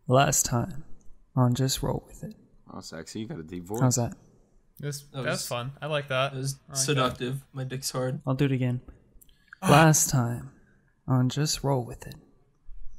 Last time on Just Roll With It. Oh, sexy. You got a deep voice. How's that? That's fun. I like that. It was seductive. My dick's hard. I'll do it again. Last time on Just Roll With It.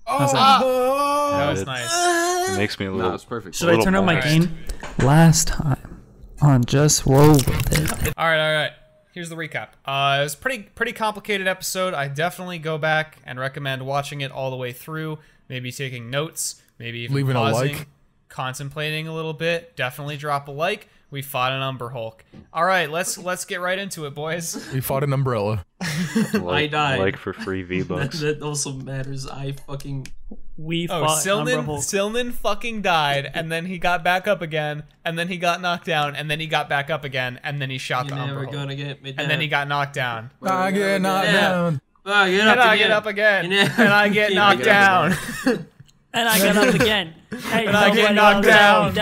How's that? That was nice. It makes me a little. No, it's perfect. Should I turn on my gain? Last time on Just Roll With It. All right. Here's the recap. It was a pretty complicated episode. I definitely go back and recommend watching it all the way through. Maybe taking notes. Maybe even leaving pausing, a like, contemplating a little bit. Definitely drop a like. We fought an Umber Hulk. All right, let's get right into it, boys. we fought an umbrella. I died. Like for free V-Bucks. That also matters. I fucking... We fought Umber Hulk. Silnan fucking died, and then he got back up again, and then he got knocked down, and then he got back up again, and then he shot the Umber Hulk. Gonna get me down. And then he got knocked down. I get knocked down. And I get up again. And I get knocked down. And I get up again. Hey, and I get knocked down.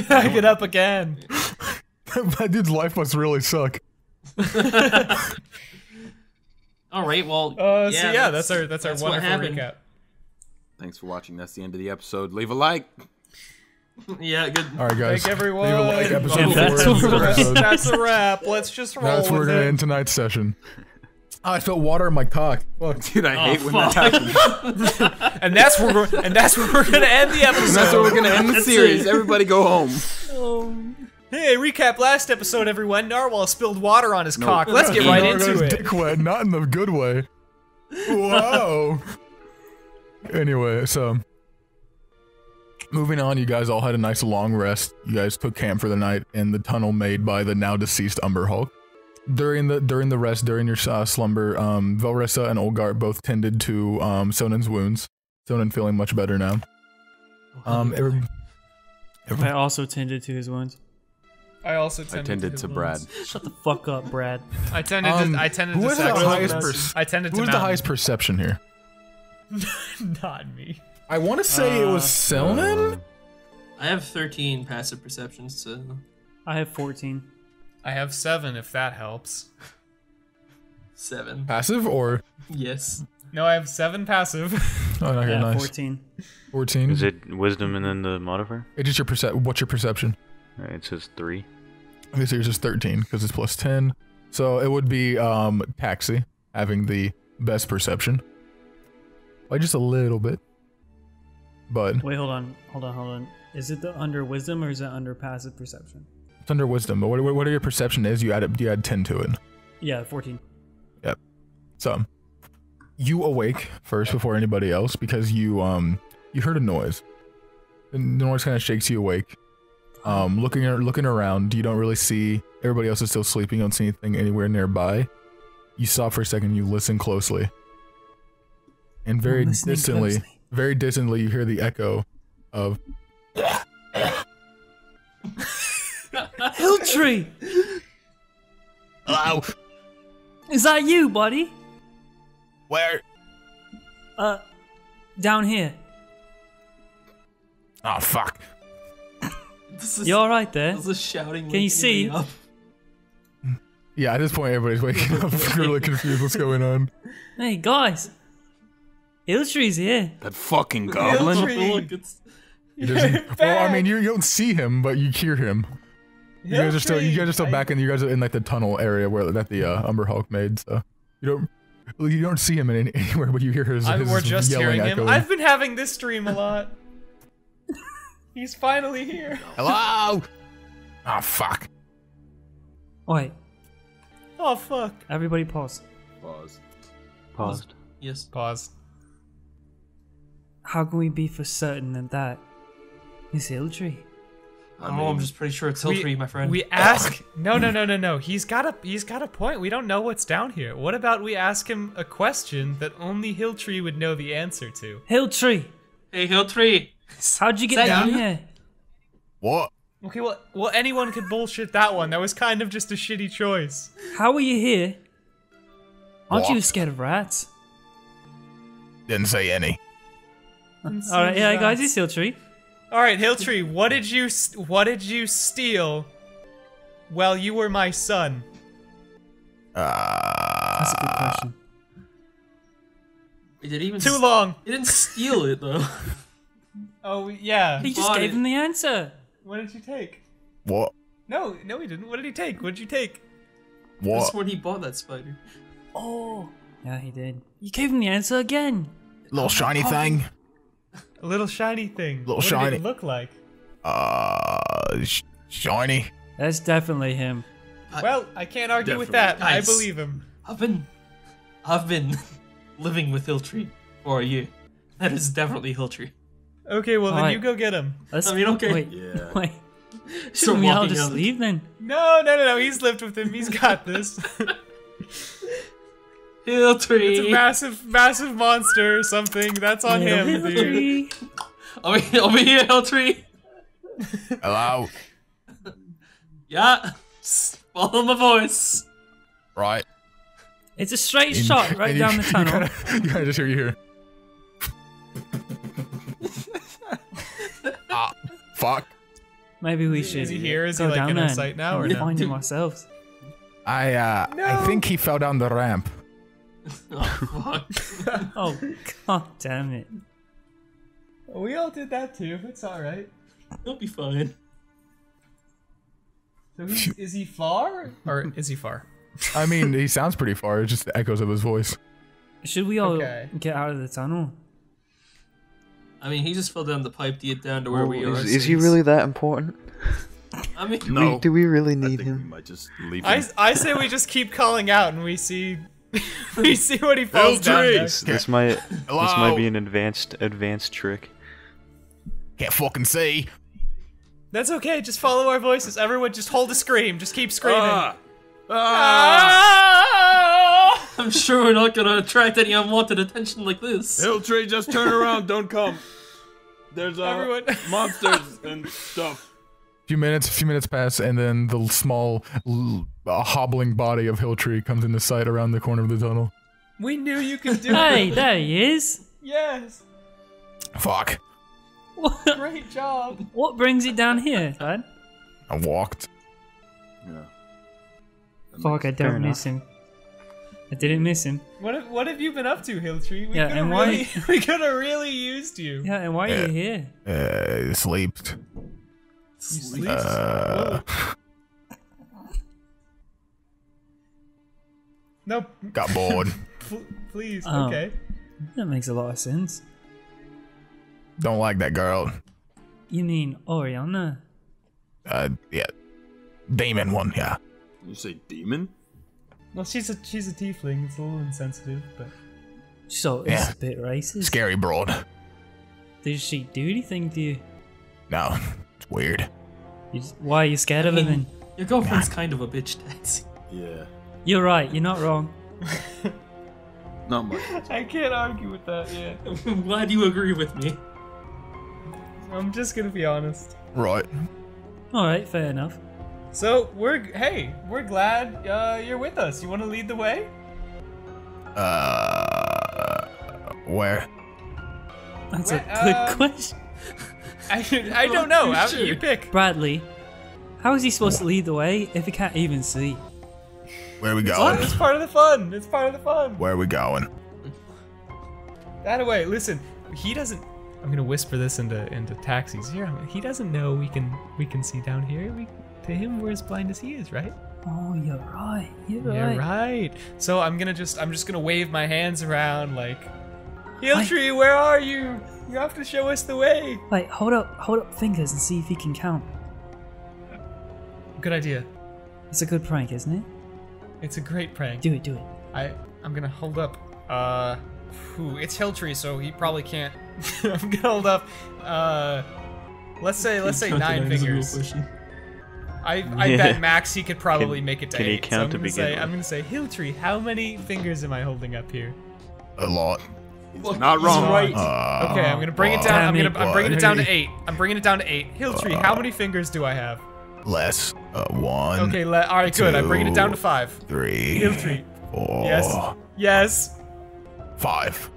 I get up again. That dude's life must really suck. All right, well, that's our wonderful recap. Thanks for watching. That's the end of the episode. Leave a like. Yeah, good. All right, guys. Thank everyone. Leave a like. Episode That's a wrap. Let's just roll That's where we're with gonna it. end tonight's session. Oh, I felt water in my cock. Fuck. Dude, I hate when that happens. and that's where we're gonna end the episode. And that's where we're gonna end the series. Everybody go home. Hey, recap last episode, everyone. Narwhal spilled water on his cock. Let's get right into his it. Dick wet, not in the good way. Whoa. Anyway, so moving on, you guys all had a nice long rest. You guys took camp for the night in the tunnel made by the now deceased Umber Hulk. During the rest, during your slumber, Velrissa and Olgart both tended to Sonan's wounds. Sonan feeling much better now. I also tended to his wounds. I also tended to Br'aad. Shut the fuck up, Br'aad. I tended to who is sex. Who's the highest perception here? Not me. I want to say it was Selman. I have 13 passive perceptions, so... I have 14. I have 7, if that helps. 7. Passive or? Yes. No, I have 7 passive. Oh, okay, Yeah, nice. 14. 14. Is it wisdom and then the modifier? It's just your what's your perception? Alright, it says 3. Okay, so yours is 13 because it's plus 10. So it would be Taxi having the best perception. By just a little bit. But Wait, hold on. Is it under wisdom or is it under passive perception? it's under wisdom. But what your perception is, you add 10 to it. Yeah, 14. Yep. So you awake first before anybody else because you heard a noise. The noise kind of shakes you awake. Looking around, you don't really see. Everybody else is still sleeping. You don't see anything anywhere nearby. You stop for a second. You listen closely, and very distantly, you hear the echo of Hilltree! Hello. Is that you, buddy? Where? Down here. Oh fuck. You alright there? This is shouting. Can you see? Up. Yeah, at this point, everybody's waking up, really confused. What's going on? Hey, guys. Hilltree's here. That fucking goblin. Look, it's... He doesn't. Well, I mean, you don't see him, but you hear him. You guys are still back in. You guys are in like the tunnel area where the Umber Hulk made. So you don't see him anywhere, but you hear his. We're just yelling, hearing him. echoing. I've been having this dream a lot. He's finally here. Hello. Oh fuck. Wait, Oh fuck. everybody pause. Paused. Yes. Pause. How can we be for certain that is Hilltree? I'm just pretty sure it's Hilltree, my friend. We ask. No. He's got a point. We don't know what's down here. What about we ask him a question that only Hilltree would know the answer to? Hilltree, Hey, Hilltree. how'd you get down here? What? Okay, well, anyone could bullshit that one. That was kind of just a shitty choice. How are you here? Aren't you What? scared of rats? Didn't say any. Alright, yeah, guys, it's Hilltree. All right, Hilltree, what did you steal while you were my son? That's a good question. Did he even Too long. He didn't steal it though. Oh, yeah. He just gave him the answer. What did you take? What? No, he didn't. What did he take? What did you take? What? That's when he bought that spider. Oh. Yeah, he did. You gave him the answer again. Little shiny thing. A little shiny thing. Little what shiny. Did it look like? Shiny. That's definitely him. Well, I can't argue with that. Guys, I believe him. I've been living with Hilltree for a year. That is definitely Hilltree. Okay, well then Alright. you go get him. Okay. Wait, Yeah. wait. Start Shouldn't we all walking just out. leave then? No. He's lived with him. He's got this. Hilltree. It's a massive monster or something. That's on him, dude. Hilltree. Over here, Hilltree. Hello. Yeah. Just follow my voice. Right. It's a straight shot right down the tunnel. You gotta just hear you here. Fuck. Maybe we should Is he here? Is he go like down in our there sight now or and no? find him ourselves. I think he fell down the ramp. Oh, fuck. Oh, god damn it. We all did that too. It's alright. He'll be fine. So is he far? Or is he far? I mean, he sounds pretty far. It's just the echoes of his voice. Should we all Okay. get out of the tunnel? I mean, he just fell down the pipe to get down to where we are. Is he really that important? I mean, No. Do we really I need think we him? might just leave him. I say we just keep calling out and we see we see what he falls down Hilltree! next. This might Hello? be an advanced trick. Can't fucking see. That's okay, just follow our voices. Everyone just hold a scream. Just keep screaming. Ah! Ah! I'm sure we're not gonna attract any unwanted attention like this. Hilltree, just turn around, don't come. There's Everyone- monsters and stuff. A few minutes pass, and then the small, hobbling body of Hilltree comes into sight around the corner of the tunnel. We knew you could do Hey, it. there he is. Yes. Fuck. What, Great job. what brings it down here, lad? I walked. Yeah. Fuck, I Fair don't miss him. I didn't miss him. What have you been up to, Hilltree? We Yeah, could and have why- really we could have really used you. Yeah, and why are you here? Slept. You sleep. Whoa. No, Got bored. please. Oh. Okay. That makes a lot of sense. Don't like that girl. You mean Oriana? Yeah. Demon one, yeah. You say demon? Well, she's a tiefling. It's a little insensitive, but So it's Yeah. a bit racist. Scary broad. Did she do anything to you? No, it's weird. Why are you scared of her then? Your girlfriend's kind of a bitch, Taxi. Yeah. You're right. You're not wrong. Not much. I can't argue with that. Yeah. I'm glad you agree with me. I'm just gonna be honest. Right. All right, fair enough. So we're glad you're with us. You want to lead the way? Where? That's Well, a good question. I don't know. You pick. Bradley, how is he supposed to lead the way if he can't even see? Where are we going? It's part of the fun. It's part of the fun. Where are we going? That way. Listen, he doesn't. I'm gonna whisper this into Taxi's ear. He doesn't know we can see down here. To him, we're as blind as he is, right? Oh, you're right. You're Yeah, right. right. So I'm just gonna wave my hands around like, Hilltree, where are you? You have to show us the way. Wait, hold up fingers and see if he can count. Good idea. It's a good prank, isn't it? It's a great prank. Do it. I'm gonna hold up. It's Hilltree, so he probably can't. I'm gonna hold up. Let's say 9 fingers. I bet Max he could probably make it to can he 8. count to so begin I'm gonna say Hilltree. How many fingers am I holding up here? A lot. He's not wrong. right. Okay, I'm gonna bring it down. I'm bringing it down to One. 8. I'm bringing it down to 8. Hilltree, how many fingers do I have? Less. One. Okay, all right, good. I'm bringing it down to 5. 3. Hilltree. 4. Yes. 5.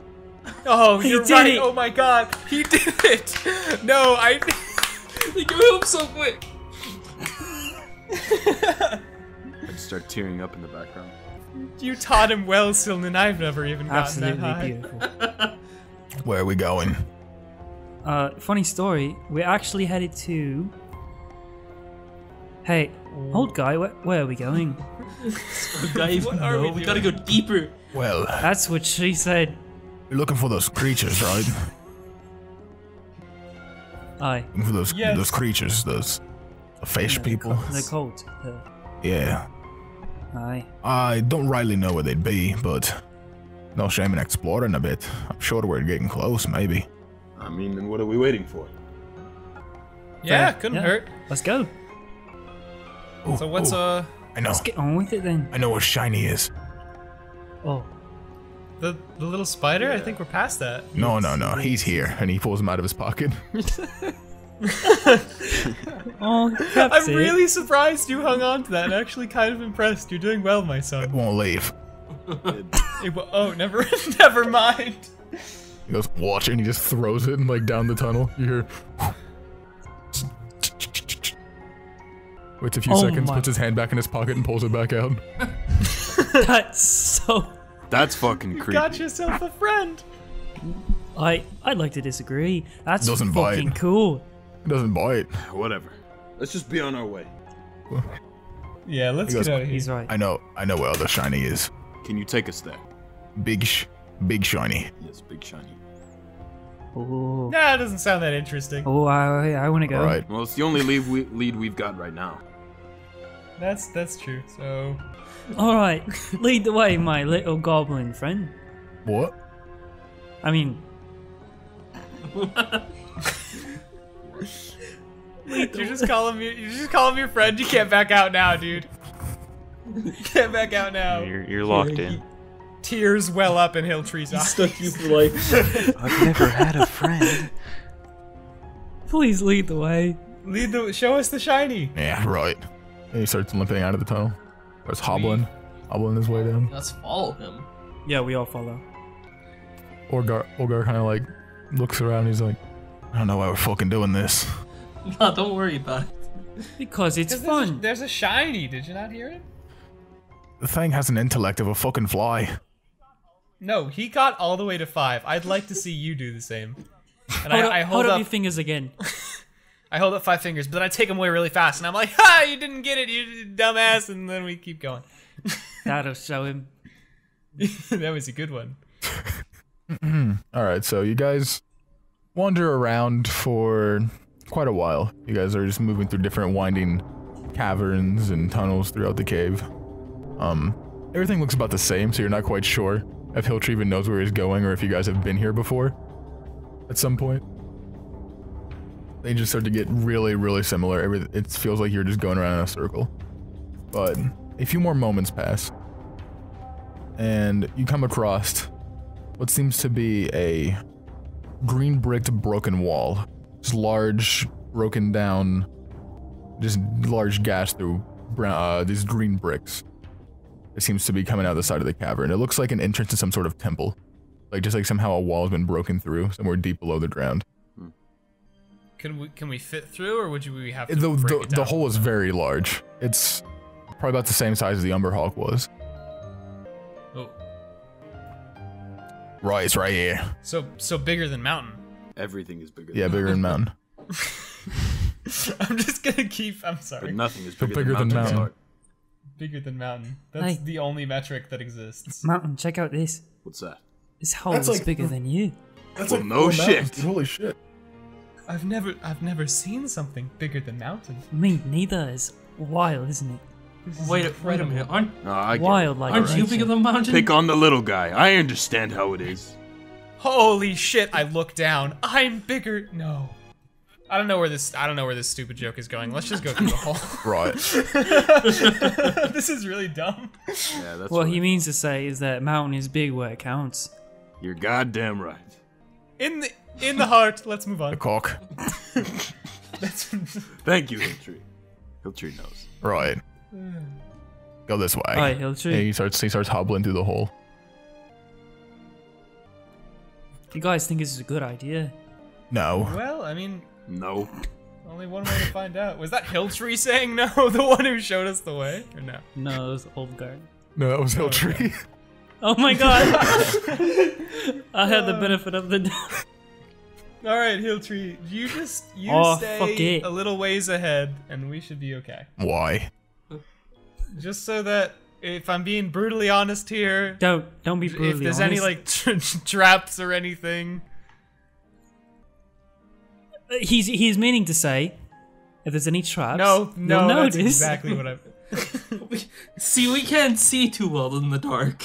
Oh, He you're did right. it. Oh my God, he did it. No, They go up so quick. I'd start tearing up in the background. You taught him well, Silnan. I've never even gotten Absolutely that high. beautiful. Where are we going? funny story. We're actually headed to. Hey, old guy, where are we going? What are we We gotta go deeper. Well, That's what she said. you're looking for those creatures, right? Aye. Looking for those Yes. those creatures, those fish people. They're cold. Yeah. Aye. I don't rightly know where they'd be, but no shame in exploring a bit. I'm sure we're getting close, maybe. I mean, then what are we waiting for? Yeah, Fair. couldn't Yeah. hurt. Let's go. Ooh, So what's ooh, I know. Let's get on with it then. I know where Shiny is. Oh. the little spider? I think we're past that. No, he's here, and he pulls him out of his pocket. Oh, kept I'm it. really surprised you hung on to that and actually kind of impressed. You're doing well, my son. Won't leave. Oh, never mind. He goes, watch it, and he just throws it like down the tunnel. You hear. Waits a few Oh seconds, my- puts his hand back in his pocket, and pulls it back out. That's so. That's fucking You creepy. got yourself a friend. I'd like to disagree. That's Doesn't fucking bite. cool. He doesn't bite. Whatever. Let's just be on our way. Yeah, let's He goes, get out of here. He's right. I know where other Shiny is. Can you take us there? Big Shiny. Yes, big shiny. Oh. Nah, it doesn't sound that interesting. Oh, I want to go. Alright. Well, it's the only lead we've got right now. That's true. So All right, lead the way, my little goblin friend. What? I mean, you just call him your friend. You can't back out now, dude. You can't back out now. You're locked in. Tears well up in Hilltree's eyes. Stuck you for life. I've never had a friend. please lead the way. Show us the shiny. Yeah, right. And he starts limping out of the tunnel. Starts hobbling his way down. Let's follow him. Yeah, we all follow. Olgar kind of like looks around. He's like, I don't know why we're fucking doing this. No, don't worry about it. Because it's 'Cause fun. There's a shiny. Did you not hear it? The thing has an intellect of a fucking fly. No, he got all the way to 5. I'd like to see you do the same. And Hold, I up, hold hold up up your fingers again. I hold up 5 fingers, but then I take them away really fast, and I'm like, "Ha! You didn't get it, you dumbass!" And then we keep going. That'll show him. That was a good one. Alright, so you guys wander around for quite a while. You guys are just moving through different winding caverns and tunnels throughout the cave. Everything looks about the same, so you're not quite sure if Hilltree even knows where he's going or if you guys have been here before at some point. They just start to get really, really similar. It feels like you're just going around in a circle. But a few more moments pass, and you come across what seems to be a green bricked broken wall. Just large, broken down, just large gash through these green bricks. It seems to be coming out the side of the cavern. It looks like an entrance to some sort of temple. Just like somehow a wall has been broken through somewhere deep below the ground. Can we fit through, or we have to The break it down? hole is very large. It's probably about the same size as the Umberhawk was. Oh, Right, it's right here. so bigger than mountain. Everything is bigger. Yeah, than bigger than mountain. I'm just gonna keep. I'm But sorry. nothing is So bigger, than mountain. Sorry. Bigger than mountain. That's Hey. the only metric that exists. Mountain, check out this. What's that? This hole That's is like- bigger than you. That's Well, no shit. Holy shit. I've never seen something bigger than mountain. Me neither. It's wild, isn't it? This is Wait a incredible. minute. Aren't No, I get Wild like aren't you nature. bigger than mountain? it. Pick on the little guy. I understand how it is. Holy shit! I look down. I'm bigger. No. I don't know where this stupid joke is going. Let's just go through the hole. Right. This is really dumb. Yeah, that's What right. he means to say is that mountain is big where it counts. You're goddamn right. In the heart. Let's move The on. cock. Thank you, Hilltree. Hilltree knows. Right. Go this way. Alright, Hilltree. He starts hobbling through the hole. You guys think this is a good idea? No. Well, I mean, No. only one way to find out. Was that Hilltree saying no? The one who showed us the way, or no? No, it was old guard. No, that was Hilltree. Oh my god! I had the benefit of the doubt. All right, Hilltree, you Oh, fuck stay it. a little ways ahead, and we should be okay. Why? Just so that if I'm being brutally honest here, Don't be brutally if there's honest. any like traps or anything. He's meaning to say, if there's any traps, No, you'll that's notice. exactly what I'm. See, we can't see too well in the dark.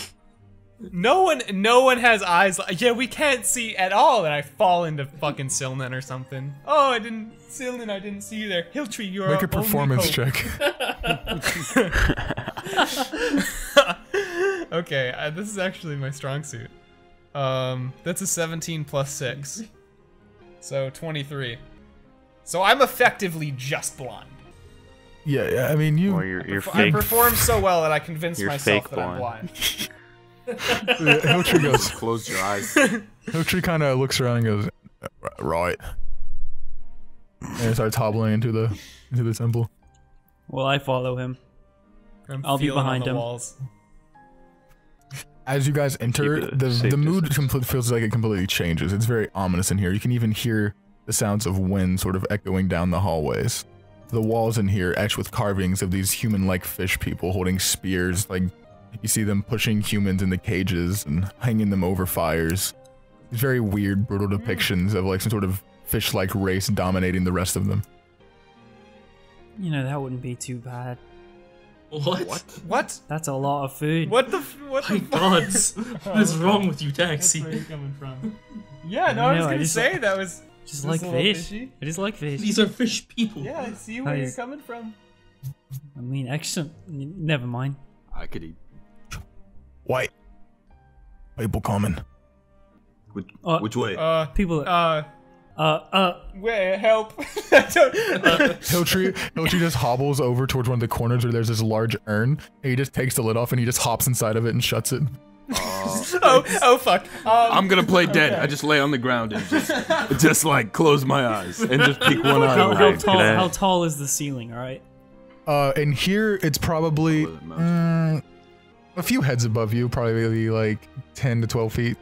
No one has eyes. Yeah, we can't see at all, and I fall into fucking Silnan or something. Oh, Silnan, I didn't see you there. Hilltree, you're Make a our only performance hope. check. Okay, this is actually my strong suit. That's a 17 plus 6. So 23. So I'm effectively just blind. Yeah, I mean you. Or you're I fake. perform so well that I convince You're myself fake that I'm blind. blind. Hilltree goes. Close your eyes. Hilltree kind of looks around and goes, right, and starts hobbling into the temple. Well, I follow him. I'll be feeling on behind the him. walls. As you guys enter, Keep it a safe the mood distance. feels like it completely changes. It's very ominous in here. You can even hear the sounds of wind sort of echoing down the hallways. The walls in here etched with carvings of these human-like fish people holding spears. Like, you see them pushing humans into cages and hanging them over fires. These very weird, brutal depictions of like some sort of fish-like race dominating the rest of them. You know, that wouldn't be too bad. What? What? That's a lot of food. What the My fuck? gods. What is wrong with you, That's Taxi? where you're coming from. Yeah, no, I was No, I gonna just say like- that was Just Just like a little fish. fishy. I just like fish. These are fish people. Yeah, I see where you're Nice. coming from. I mean, actually, never mind. I could eat. White people coming. Which way? People. Wait, help! I don't. Hilltree just hobbles over towards one of the corners where there's this large urn, and he just takes the lid off and he just hops inside of it and shuts it. oh fuck! I'm gonna play dead. I just lay on the ground and just like close my eyes and just peek one eye. How, away. how tall is the ceiling? All right. And here it's probably a few heads above you, probably like 10 to 12 feet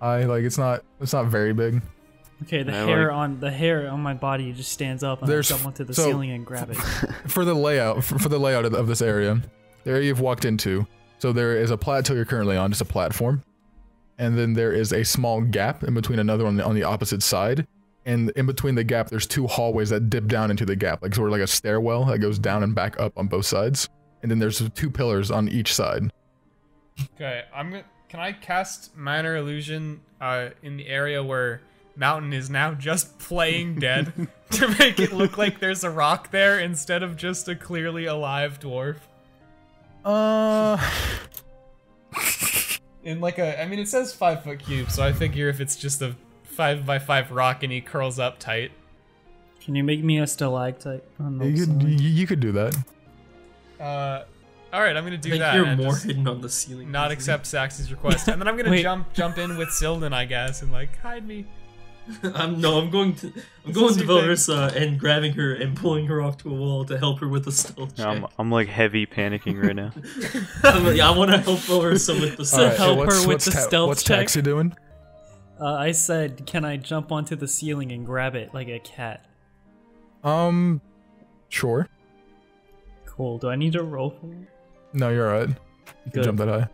high. Like it's not very big. Okay, the I hair on my body just stands up and I There's- jump onto the so- ceiling and grab it. For the layout of this area, the area you've walked into. So there is a plateau you're currently on, just a platform, and then there is a small gap in between another one on the opposite side. And in between the gap, there's two hallways that dip down into the gap, like sort of like a stairwell that goes down and back up on both sides. And then there's two pillars on each side. Okay, Can I cast minor illusion in the area where Mountain is now just playing dead to make it look like there's a rock there instead of just a clearly alive dwarf? In like a, I mean, it says 5-foot cube, so I figure if it's just a 5x5 rock and he curls up tight. Can you make me a stalactite? On the You ceiling? could do that. All right, I'm gonna do I think that. you're and more just hidden on the ceiling. not accept Saxy's request, and then I'm gonna Wait. jump in with Sildan, I guess, and like hide me. I'm going to is Velrissa and grabbing her and pulling her off to a wall to help her with the stealth check. I'm like heavy panicking right now. I want to help Velrissa with the So stealth. help her with what's the stealth what's check? Taxi doing? I said, can I jump onto the ceiling and grab it like a cat? Sure. Cool. Do I need to roll for it? No, you're alright. You can Good. jump that high.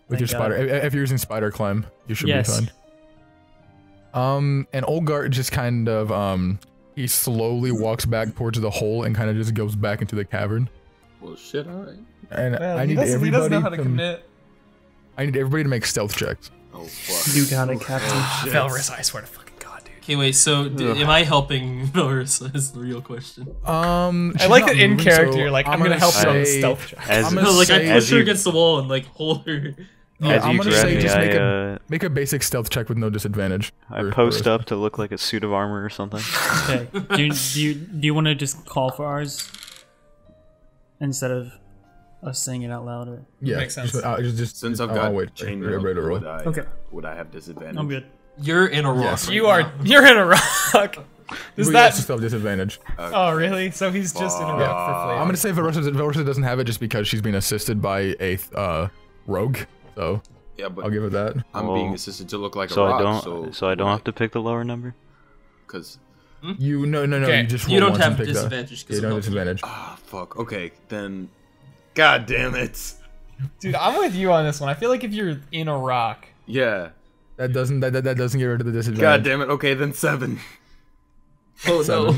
With Thank your God. spider. If you're using spider climb, you should Yes. be fine. And Olgart just kind of, he slowly walks back towards the hole and kind of just goes back into the cavern. Well, shit. All right. And Well, I he need doesn't everybody know how to commit. I need everybody to make stealth checks. Oh fuck. You got it, Captain. Velrissa, I swear to fucking God, dude. Okay, wait. So, am I helping Velrissa? Is the real question. I she's like not that in moving, character. so You're like, I'm gonna help her on the stealth check. As, I'm gonna No, like I say- push as her you- against the wall and like hold her. as I'm you gonna grab say me, just I make a basic stealth check with no disadvantage. I for post Velrissa. up to look like a suit of armor or something. Okay. Do you want to just call for ours instead of us saying it out loud? Or? Yeah, Makes sense. Just Since I've I'll got wait. chainmail, Ready to roll. Okay. would I have disadvantage? I'm good. You're in a rock. Yes. right You're in a rock. Does But that? yes, still have disadvantage. Oh really? So he's just in a rock for flavor. I'm gonna say Velrissa doesn't have it just because she's being assisted by a rogue. So Yeah, but I'll give it that. I'm Well, being assisted to look like So a rock. I don't have to pick the lower number. Because You no. Okay, You just You roll don't once have and pick that. disadvantage. Yeah, you don't have disadvantage. ah, fuck. Okay, then. God damn it. Dude, I'm with you on this one. I feel like if you're in a rock, Yeah. That doesn't get rid of the disadvantage. God damn it. Okay, then 7. Oh no.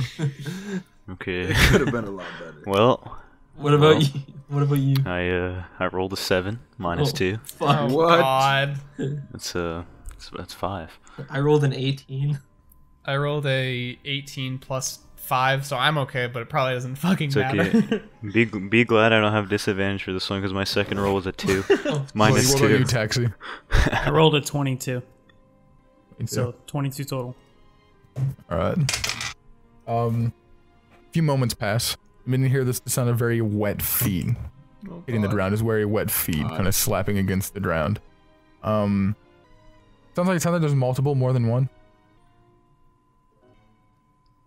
Okay. It could have been a lot better. Well, What about you? What about you? I rolled a 7 minus Oh. 2. Fuck. oh What? god. That's 5. I rolled an 18. I rolled a 18 plus 5, so I'm okay, but it probably doesn't fucking It's matter. okay. Be glad I don't have disadvantage for this one because my second roll was a 2 What minus about 2. you, Taxi? I rolled a 22, so 22 total. All right. A few moments pass. I mean, you hear the sound of very wet feet hitting the ground. Is very wet feet, kind of slapping against the ground. Sounds like there's multiple, more than one.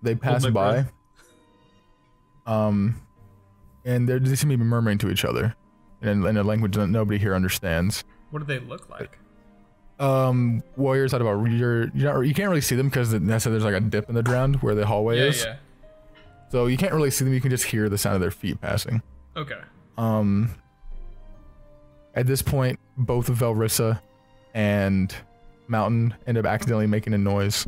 They pass my by. breath. And they seem to be murmuring to each other in a language that nobody here understands. What do they look like? Warriors out about you can't really see them because there's like a dip in the ground where the hallway is. Yeah. So you can't really see them. You can just hear the sound of their feet passing. Okay. At this point, both Velrissa and Mountain end up accidentally making a noise.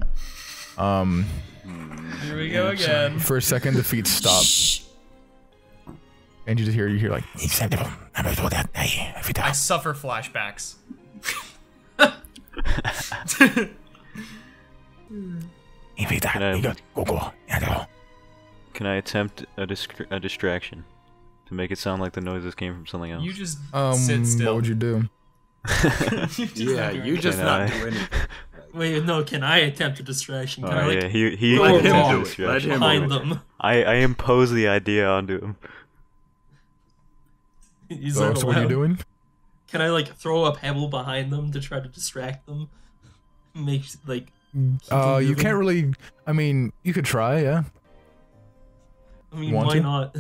Here we go again. For a second, the feet stop, and you hear like. I suffer flashbacks. Can I attempt a distraction to make it sound like the noises came from something else? You just sit still. What would you do? Yeah, you just Can not I? do anything. Wait, no. Can I attempt a distraction? Can I like he go Let him along do it. Let him behind do it. them? I impose the idea onto him. Is So, that what are you allowed? doing? Can I like throw a pebble behind them to try to distract them? Make like. keep them You moving? can't really. I mean, you could try, yeah. I mean, Want why to? not?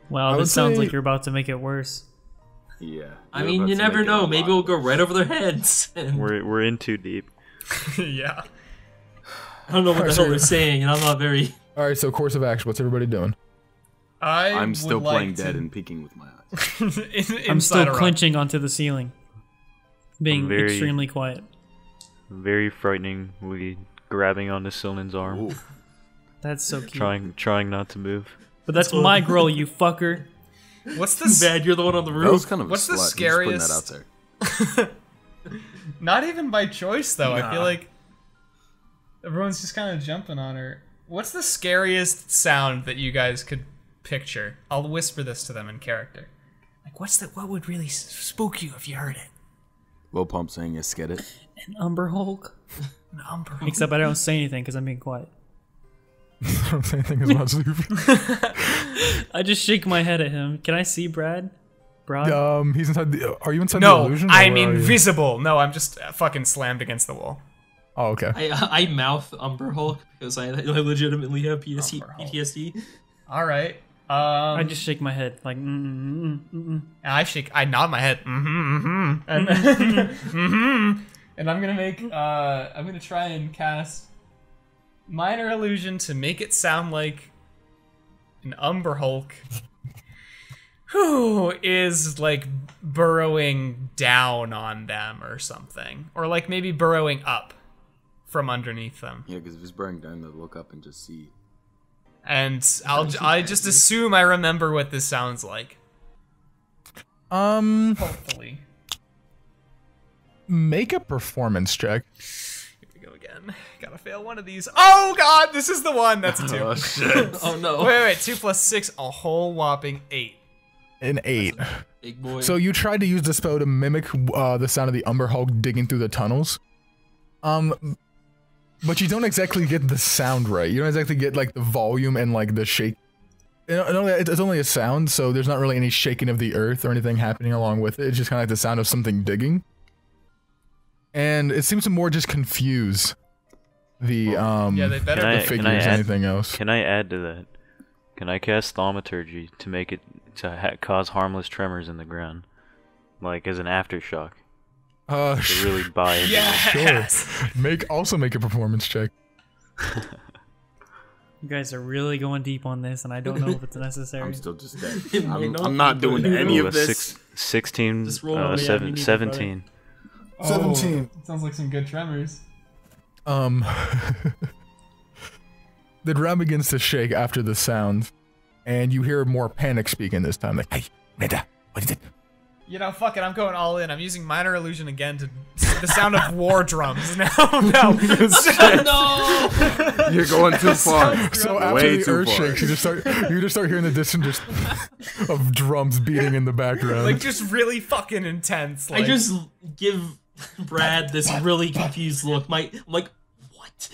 Wow, I would this sounds say- like you're about to make it worse. Yeah. I you're mean, about you to never make it a know. lot Maybe we'll go worse. right over their heads. And We're in too deep. Yeah. I don't know what the Alright, hell so- they're saying, and I'm not very. All right, so course of action. What's everybody doing? I'm still would playing like dead to- and peeking with my eyes. I'm still inside a rock. clenching onto the ceiling, being Very- extremely quiet. Very frighteningly grabbing onto Silnan's arm, Ooh. That's so cute. trying not to move. But that's my girl, you fucker. What's the Too bad you're the one on the That was roof. kind of What's a the slut. Just putting that scariest- out there. Not even by choice though. I feel Nah. like everyone's just kind of jumping on her. What's the scariest sound that you guys could picture? I'll whisper this to them in character. Like, what would really spook you if you heard it? Lil Pump saying yes, get it. An Umber Hulk. An umber. Except I don't say anything because I'm being quiet. I don't say anything about Zuby. I just shake my head at him. Can I see Br'aad? Br'aad? He's inside the. Are you inside the No, illusion? or I'm where are you? invisible. No, I'm just fucking slammed against the wall. Oh, okay. I mouth Umber Hulk because I legitimately have Umber Hulk. PTSD. All right. I just shake my head like I nod my head. And and I'm gonna make I'm gonna try and cast minor illusion to make it sound like an Umber Hulk who is like burrowing down on them or something, or like maybe burrowing up from underneath them. Yeah, because if it's burning down, they'll look up and just see. And I just assume I remember what this sounds like. Hopefully. Make a performance check. Here we go again. Gotta fail one of these. Oh god, this is the one. That's a 2. Oh shit. Oh no. Wait, 2 plus 6, a whole whopping 8. An 8. Big boy. So you tried to use the spell to mimic the sound of the Umber Hulk digging through the tunnels. But you don't exactly get the sound right. You don't exactly get like the volume and like the shake. It's only a sound, so there's not really any shaking of the earth or anything happening along with it. It's just kind of like the sound of something digging. And it seems to more just confuse the Yeah, they better. Can I- the figures than anything else. Can I add to that? Can I cast thaumaturgy to make it cause harmless tremors in the ground, like as an aftershock? To really buy it. Yes. Sure. Also make a performance check. You guys are really going deep on this, and I don't know if it's necessary. I'm still just dead. It might not I'm not be doing good. any Ooh, of this. 16, Just roll over. Yeah, you need it, 17. 17. Sounds like some good tremors. The ground begins to shake after the sound, and you hear more panic speaking this time. Like, hey, Meta, what is it? You know, fuck it, I'm going all in. I'm using minor illusion again to the sound of war drums. No. No! You're going too far. So after Way the too earth far. shakes, you just start hearing the distant just of drums beating in the background. Like, just really fucking intense. Like, I just give Br'aad this really confused look. I'm like, what?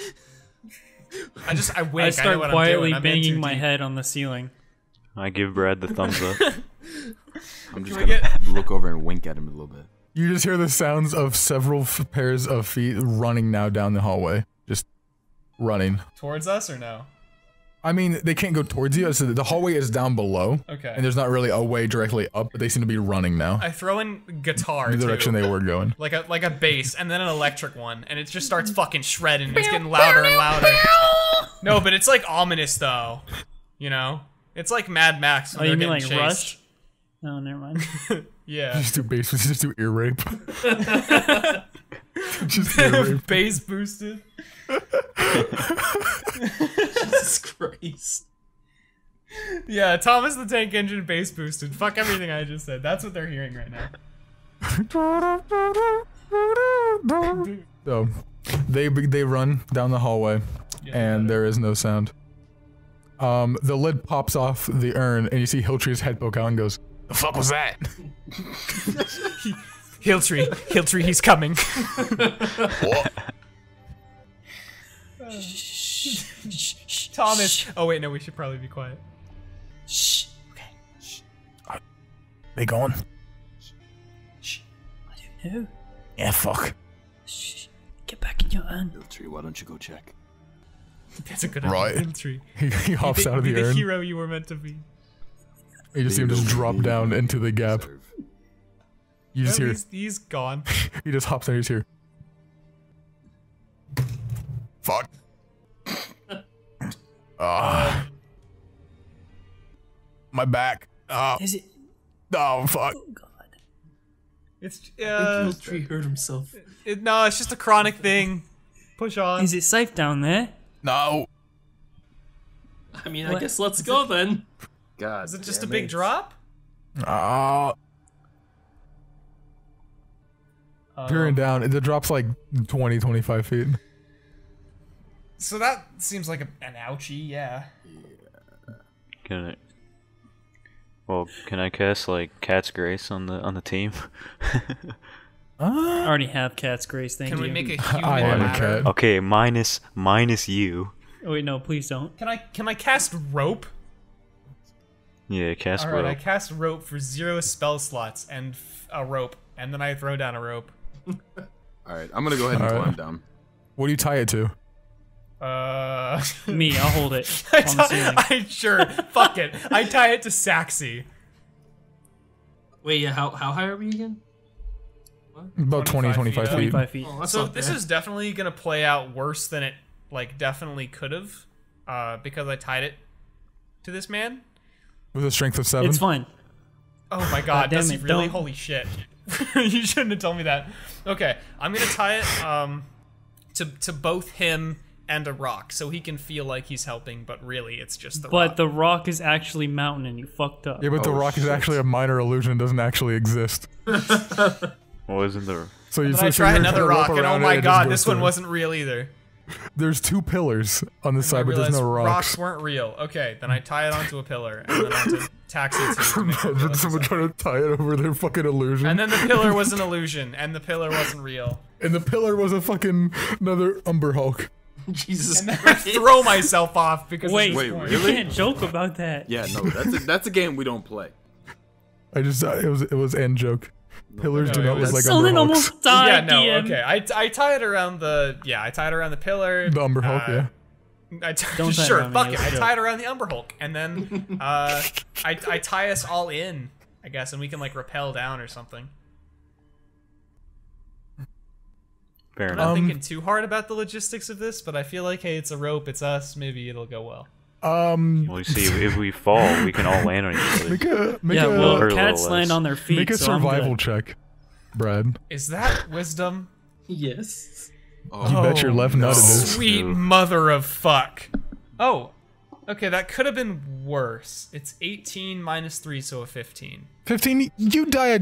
I wink. I I start know what quietly I'm doing. I'm in banging too my deep. head on the ceiling. I give Br'aad the thumbs up. I'm just Can we gonna look over and wink at him a little bit. You just hear the sounds of several pairs of feet running now down the hallway. Just running. Towards us or no? I mean, they can't go towards you. So the hallway is down below, Okay. and there's not really a way directly up, but they seem to be running now. I throw in guitar The direction too. they were going. Like a bass, and then an electric one, and it just starts fucking shredding. It's getting louder and louder. No, but it's like ominous though. You know? It's like Mad Max when Oh, you they're mean getting like chased. Rush? No, never mind. Yeah. Just do bass. Just do ear rape. Just ear rape. Bass boosted. Jesus Christ. Yeah, Thomas the Tank Engine bass boosted. Fuck everything I just said. That's what they're hearing right now. So, they run down the hallway, and there is no sound. The lid pops off the urn, and you see Hilltree's head poke out and goes, "The fuck was that?" Hilltree, he's coming. Thomas. Oh wait, no, we should probably be quiet. Shh. Okay. They going? Shh. I don't know. Yeah, fuck. Shh. Get back in your urn. Hilltree, why don't you go check? That's a good Right. idea. Hilltree. He hops out of the Be the urn. hero you were meant to be. You just see him just drop down into the gap. Serve. You just Well, hear, he's gone. he just hops down, he's here. Fuck. My back. Is it? Oh, fuck. Oh God. It's I think Hilltree hurt himself. no, it's just a chronic thing. Push on. Is it safe down there? No. I mean, I What? guess let's go then. God. Is it just a damn big it. drop? Peering down, the drop's like 20, 25 feet. So that seems like an ouchie, yeah. Can I cast like Cat's Grace on the team? I already have Cat's Grace, thank Can you. we make a human I am a ladder? cat. Okay, minus you. Oh, wait, no, please don't. Can I cast rope? Yeah, cast Alright, I rope. cast rope for 0 spell slots and a rope, and then I throw down a rope. Alright, I'm gonna go ahead and Alright. climb down. What do you tie it to? Me, I'll hold it I on the ceiling. sure, fuck it. I tie it to Saxy. Wait, yeah, how high are we again? About 20, 25 feet. 25 feet. Oh, that's So not this bad. is definitely gonna play out worse than it definitely could have, because I tied it to this man. With a strength of 7? It's fine. Oh my god, damn does he it, really? don't. Holy shit. You shouldn't have told me that. Okay, I'm gonna tie it to both him and a rock, so he can feel like he's helping, but really it's just the But rock. the rock is actually mountain and you fucked up. Yeah, but the Oh, rock is shit. actually a minor illusion, doesn't actually exist. What isn't the? So you Then I so try you're another gonna rock, rope and oh around it my and it god, just this goes one through. wasn't real either. There's 2 pillars on the I side, but there's realized no rocks. weren't real. Okay, then I tie it onto a pillar, and then onto Taxi 2 to make it Imagine look someone like trying to tie it over their fucking illusion. And then the pillar was an illusion, and the pillar wasn't real. And the pillar was a fucking another Umber Hulk. Jesus And then I Christ. throw myself off because Wait, of this Wait, point. you really? can't joke about that. Yeah, no, that's a game we don't play. I just it was end joke. Pillars do No, not it look was- like Umber Someone Hulks. almost died, Yeah, no, DM. okay. I tie it around the pillar. The Umber Hulk, yeah. Don't Don't tie it sure, around me, fuck it. let's I do tie it. it around the Umber Hulk, and then I tie us all in, I guess, and we can like rappel down or something. Fair I'm enough. not thinking too hard about the logistics of this, but I feel like, hey, it's a rope, it's us, maybe it'll go well. Well, you see, if we fall, we can all land on each other. Well, a cats little land less. on their feet. Make a so I'm survival good. check, Brad. Is that wisdom? Yes. You bet your left nut it is. Sweet mother of fuck. Oh, okay, that could have been worse. It's 18 minus 3, so a 15. 15. You die.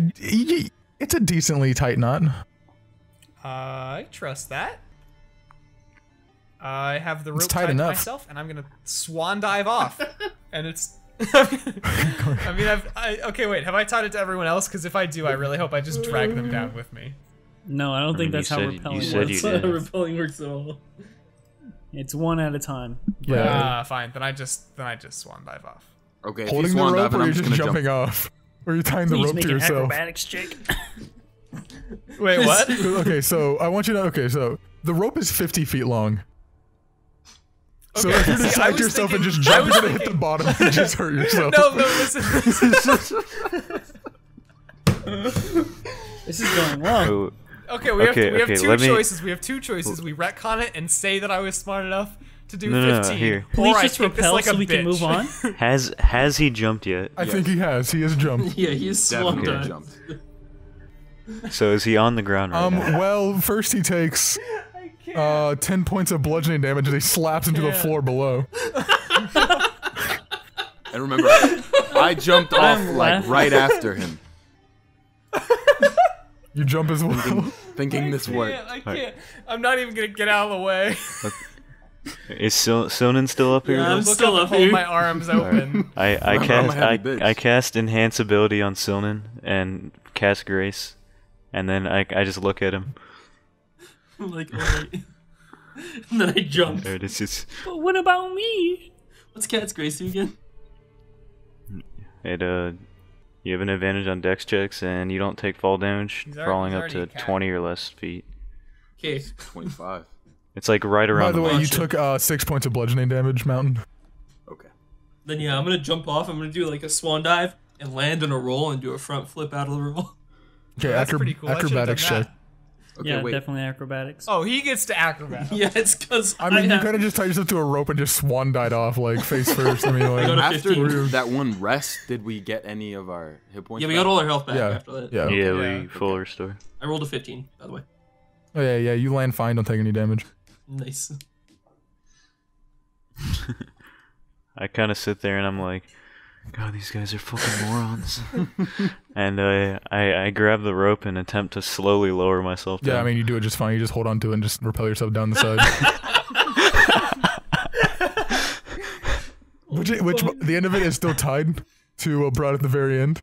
It's a decently tight knot. I trust that. I have the rope tight tied to enough. myself, and I'm gonna swan dive off. And it's. I mean, okay, wait. Have I tied it to everyone else? Because if I do, I really hope I just drag them down with me. No, I don't think that's how repelling you said works. you That's not how did. repelling works at all. It's one at a time. Yeah. Fine. Then I just swan dive off. Okay, if Holding you the swan rope, dive, or I'm you're just just gonna jumping jump. off, or you're tying the Please rope make to an yourself. acrobatics check. Wait, what? Okay, so I want you to. Okay, so the rope is 50 feet long. So Okay, if you're to see, I side was yourself and thinking- just I jump, was you're gonna hit the bottom and just hurt yourself. No, listen. This is going well. Oh, Okay, we have Okay, two let me- choices. We have two choices. We retcon it and say that I was smart enough to do No, 15. here. Please or I just take this repel like so a we can bitch. move on. has he jumped yet? I think he has. He has jumped. Yeah, he's swan Definitely dive. jumped. So is he on the ground right now? Well, first he takes 10 points of bludgeoning damage as he slaps into the floor below. And remember, I jumped off I'm like laughing. right after him, You jump as well. thinking this worked. I can't. I'm not even gonna get out of the way. Is Sonnen still up here? Yeah, though? I'm still up Hold here. my arms open. I I'm a cast heavy bitch. I cast enhance ability on Silnan and cast grace, and then I just look at him. I'm like, alright. And then I jump. There it is. It's, But what about me? What's Cat's Grace do again? you have an advantage on dex checks, and you don't take fall damage He's already- crawling he's up already to a cat. 20 or less feet. Okay. 25. It's like right By around the way, you Gotcha. took 6 points of bludgeoning damage, Mountain. Okay. Then yeah, I'm gonna jump off. I'm gonna do like a swan dive and land on a roll and do a front flip out of the roll. Okay, That's pretty cool. I should've acrobatics done check. that. Okay, Yeah, wait. definitely acrobatics. Oh, he gets to acrobat. Yeah, it's because I mean, you have, kind of just tied yourself to a rope and just swan died off, like, face first. I mean, I got like, a After 15. that one rest, did we get any of our hit points? Yeah, we back? got all our health back yeah, after that. yeah. Yeah, Yeah, we full restore. I rolled a 15, by the way. Oh, yeah, you land fine, don't take any damage. Nice. I kind of sit there and I'm like, God, these guys are fucking morons. And I grab the rope and attempt to slowly lower myself down. Yeah, I mean, you do it just fine. You just hold on to it and just repel yourself down the side. which, the end of it is still tied to Br'aad at the very end.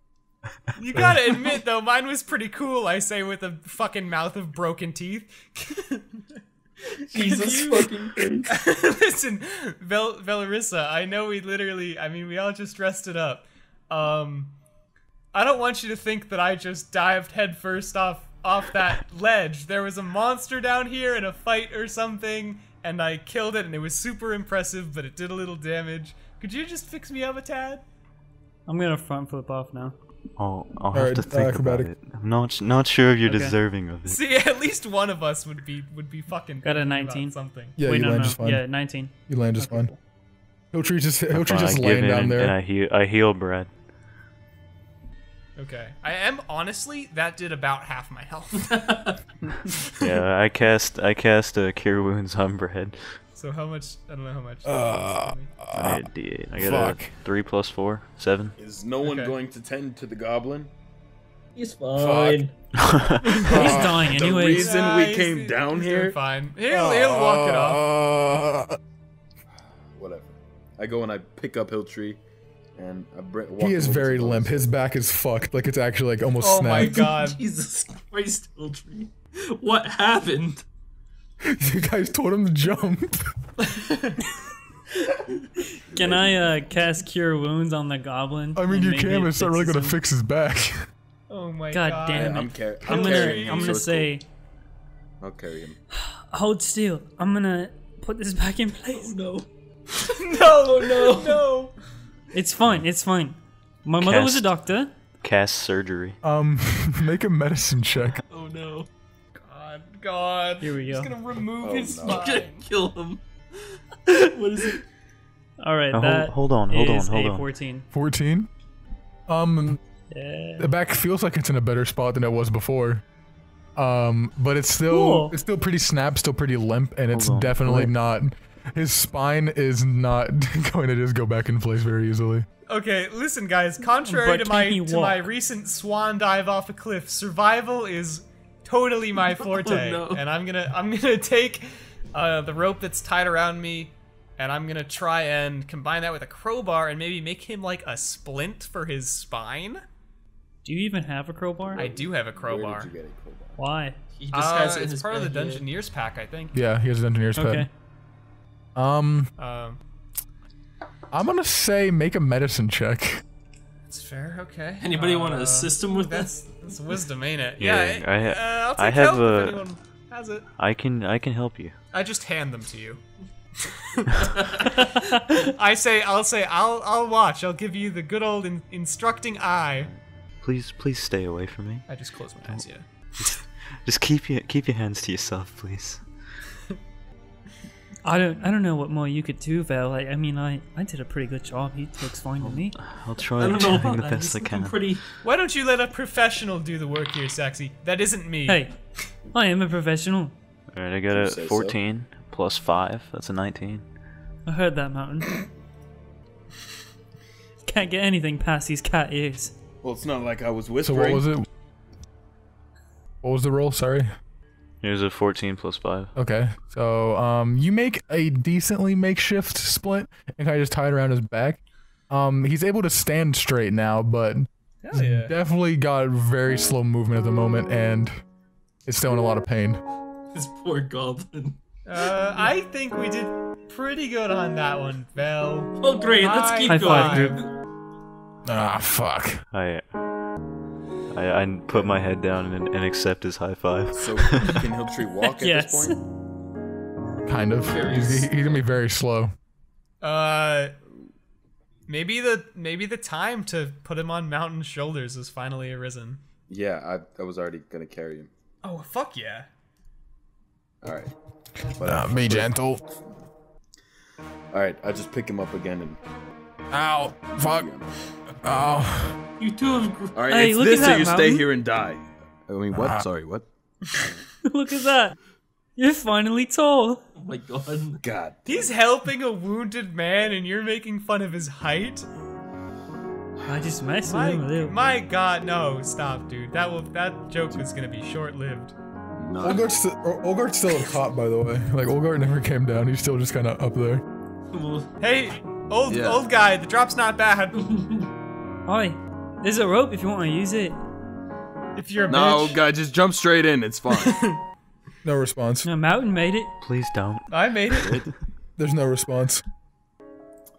You gotta admit, though, mine was pretty cool, I say, with a fucking mouth of broken teeth. Jesus fucking Christ. Listen, Velrissa, I know we all just dressed it up. I don't want you to think that I just dived headfirst off that ledge. There was a monster down here in a fight or something, and I killed it, and it was super impressive, but it did a little damage. Could you just fix me up a tad? I'm gonna front flip off now. I'll have Alright, to think about acrobatic. it. I'm not sure if you're Okay. deserving of it. See, at least one of us would be fucking Got a thinking about 19. something. Yeah, Wait, you no, land no. just fine. Yeah, 19. You land just fine. Hilltree just Fine, I give laying in down and there. I heal Br'aad. Okay. I am, honestly, that did about half my health. Yeah, I cast Cure Wounds on Br'aad. So how much, I don't know how much. I had D8. I got fuck. a 3 plus 4, 7. Is no one Okay. going to tend to the goblin? He's fine. He's dying The anyways. reason we came down he's here? doing fine. He'll walk it off. Whatever. I go and I pick up Hilltree, and I walk He is him over very to the limp. other His back is fucked. Like, it's actually, like, almost Oh my snapped. god. Jesus Christ, Hilltree. What happened? You guys told him to jump. Can I cast Cure Wounds on the goblin? I mean, and you maybe can, it but it's not really fixes gonna him? fix his back. Oh my God god. damn it. I'm I'm carrying him, gonna so it's say, cool. I'll carry him. hold still. I'm gonna put this back in place. No. No. It's fine. It's fine. My mother was a Cast. doctor. Cast surgery. Make a medicine check. Oh no. God. Here we He's go. gonna remove his no. I'm gonna spine. kill him. What is it? All right, Now, that hold on. is a 14. 14. Yeah. The back feels like it's in a better spot than it was before. But it's still Cool. it's still pretty snapped, still pretty limp, and it's Hold on. definitely What? not. His spine is not going to just go back in place very easily. Okay, listen, guys. Contrary But to my can he to my walk? recent swan dive off a cliff, survival is totally my forte, no. and I'm gonna take the rope that's tied around me, and I'm gonna try and combine that with a crowbar and maybe make him like a splint for his spine. Do you even have a crowbar? I do have a Where crowbar. did you get a crowbar? Why? He just has it in It's his part of the bag, yeah. Dungeoneers pack, I think. Yeah, he has an engineer's Okay. pet. I'm gonna say make a medicine check. It's fair. Okay. Anybody want to assist him with That's wisdom, ain't it? Yeah, I'll take I have help if anyone has it. I can help you. I just hand them to you. I'll watch. I'll give you the good old instructing eye. Please stay away from me. I just close my eyes, yeah. Just keep your hands to yourself, please. I don't know what more you could do, Val. I mean, I did a pretty good job. He looks fine to me. I'll I try don't know doing about the that. best He's I looking can. pretty. Why don't you let a professional do the work here, Saxy? That isn't me. Hey, I am a professional. Alright, I got You a say so. 14 plus 5. That's a 19. I heard that, Mountain. Can't get anything past these cat ears. Well, it's not like I was So whispering. what was it? What was the roll? Sorry. Here's a 14 plus 5. Okay, so you make a decently makeshift splint and kind of just tie it around his back. He's able to stand straight now, but Hell yeah. definitely got very slow movement at the moment, and is still in a lot of pain. This poor goblin. I think we did pretty good on that one, Val. Oh great, let's keep High five, going. group. Ah, fuck. I put my head down and accept his high five. So can Hilltree walk at Yes. this point? Kind of. He's gonna be very slow. Maybe the time to put him on Mountain's shoulders has finally arisen. Yeah, I was already gonna carry him. Oh fuck yeah! All right. But Be gentle. all right, I just pick him up again and. Ow. Fuck. Oh. You two have. All right, Hey, it's look this at or that, you stay Mountain. here and die. I mean, what? Sorry, what? Look at that. You're finally tall. Oh my god. God. He's helping a wounded man, and you're making fun of his height. I just messed with him a little. My god, no! Stop, dude. That joke was gonna be short-lived. No. Olgar's still a cop, by the way. Like, Olgar never came down. He's still just kind of up there. Hey, old Yeah. guy, the drop's not bad. Hi. There's a rope if you want to use it. If you're a No, bitch. guy, just jump straight in. It's fine. No response. No, Mountain made it. Please don't. I made it. There's no response.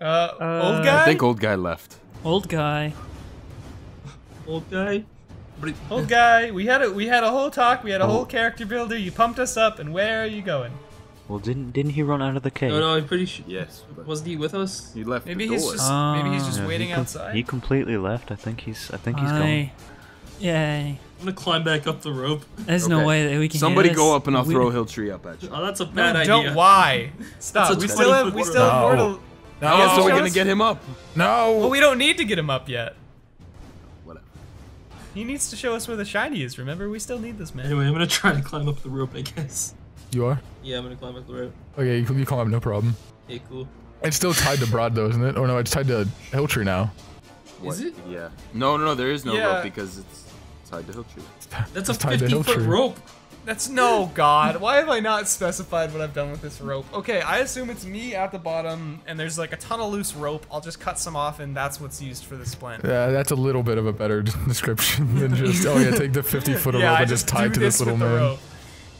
Old guy? I think old guy left. Old guy. Old guy. But Old guy, we had a whole talk, we had a whole character builder, you pumped us up, and where are you going? Well, didn't he run out of the cave? no, I'm pretty sure. Yes, but Wasn't he with us? he left Maybe the he's door. just No, waiting he outside. He completely left. I think he's gone. Yay. I'm gonna climb back up the rope. There's no Okay. way that we can Somebody hit go us. up and I'll We- throw Hilltree up at you. Oh, that's a bad No, idea. don't. Why? Stop. That's a We still have 20-foot more No. to. No. Yeah, so we're show gonna us- get him up. No. Well, we don't need to get him up yet. Whatever. He needs to show us where the shiny is. Remember, we still need this man. Anyway, I'm gonna try to climb up the rope, I guess. You are? Yeah, I'm gonna climb up the rope. Okay, you climb, no problem. Okay, cool. It's still tied to Br'aad, though, isn't it? Or no, it's tied to Hilltree now. Is it? Yeah. No, there is no Yeah. rope because it's tied to Hilltree. That's a It's tied to 50-foot Hilltree. rope. That's no god. Why have I not specified what I've done with this rope? Okay, I assume it's me at the bottom, and there's like a ton of loose rope. I'll just cut some off, and that's what's used for the splint. Yeah, that's a little bit of a better description than just, oh yeah, take the 50-foot of Yeah, rope I and just tie do it to this little with the man. rope.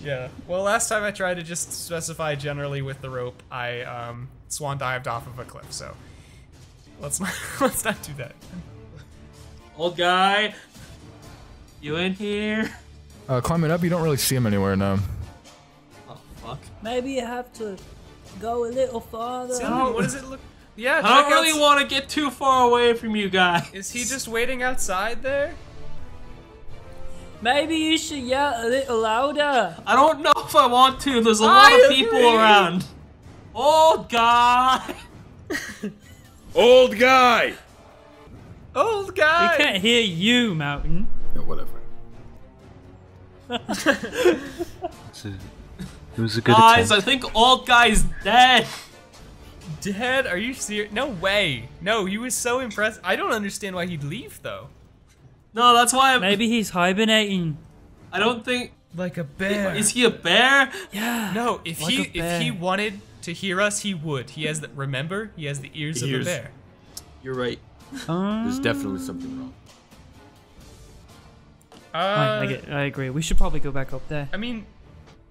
Yeah. Well, last time I tried to just specify generally with the rope, I swan dived off of a cliff. So let's not do that. Old guy. You in here? Climbing up, you don't really see him anywhere now. Oh, fuck. Maybe you have to go a little farther. Cinnamon, what does it look? Yeah, I check don't out. really want to get too far away from you guys. Is he just waiting outside there? Maybe you should yell a little louder. I don't know if I want to. There's a lot I of people agree. around. Old guy. Old guy! Old We guy! can't hear you, Mountain. Yeah, whatever. It was a good Guys, I attempt. think old guy's dead. Dead? Are you serious? No way. No, he was so impressed. I don't understand why he'd leave, though. No, that's why Maybe he's hibernating. I don't think. Like a bear. Is he a bear? Yeah. No, if Like a he bear. wanted to hear us, he would. He has the, remember, he has the ears of a Ears. bear. You're right. There's definitely something wrong. I agree. We should probably go back up there. I mean,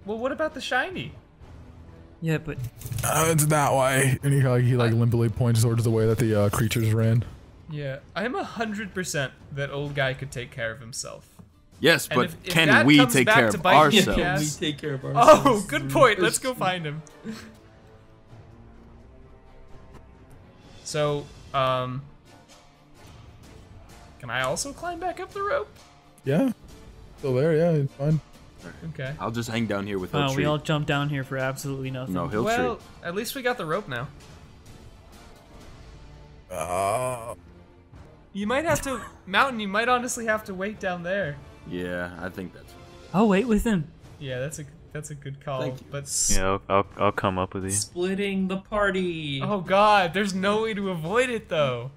well, what about the shiny? Yeah, but It's that way. And he limply points towards the way that the creatures ran. Yeah, I'm 100% that old guy could take care of himself. Yes, And but if can that we comes take back care to of bite you, ourselves? yes. We take care of ourselves. Oh, good point. Let's go find him. So, can I also climb back up the rope? Yeah. Still there, yeah, it's fine. Okay. I'll just hang down here with we Hilltree. all jumped down here for absolutely nothing. No, Hilltree. Well, at least we got the rope now. You might have to, Mountain, you might honestly have to wait down there. Yeah, I think that's I'll wait with him. Yeah, that's a good call. Thank you. But Yeah, I'll come up with you. Splitting the party. oh god, there's no way to avoid it though.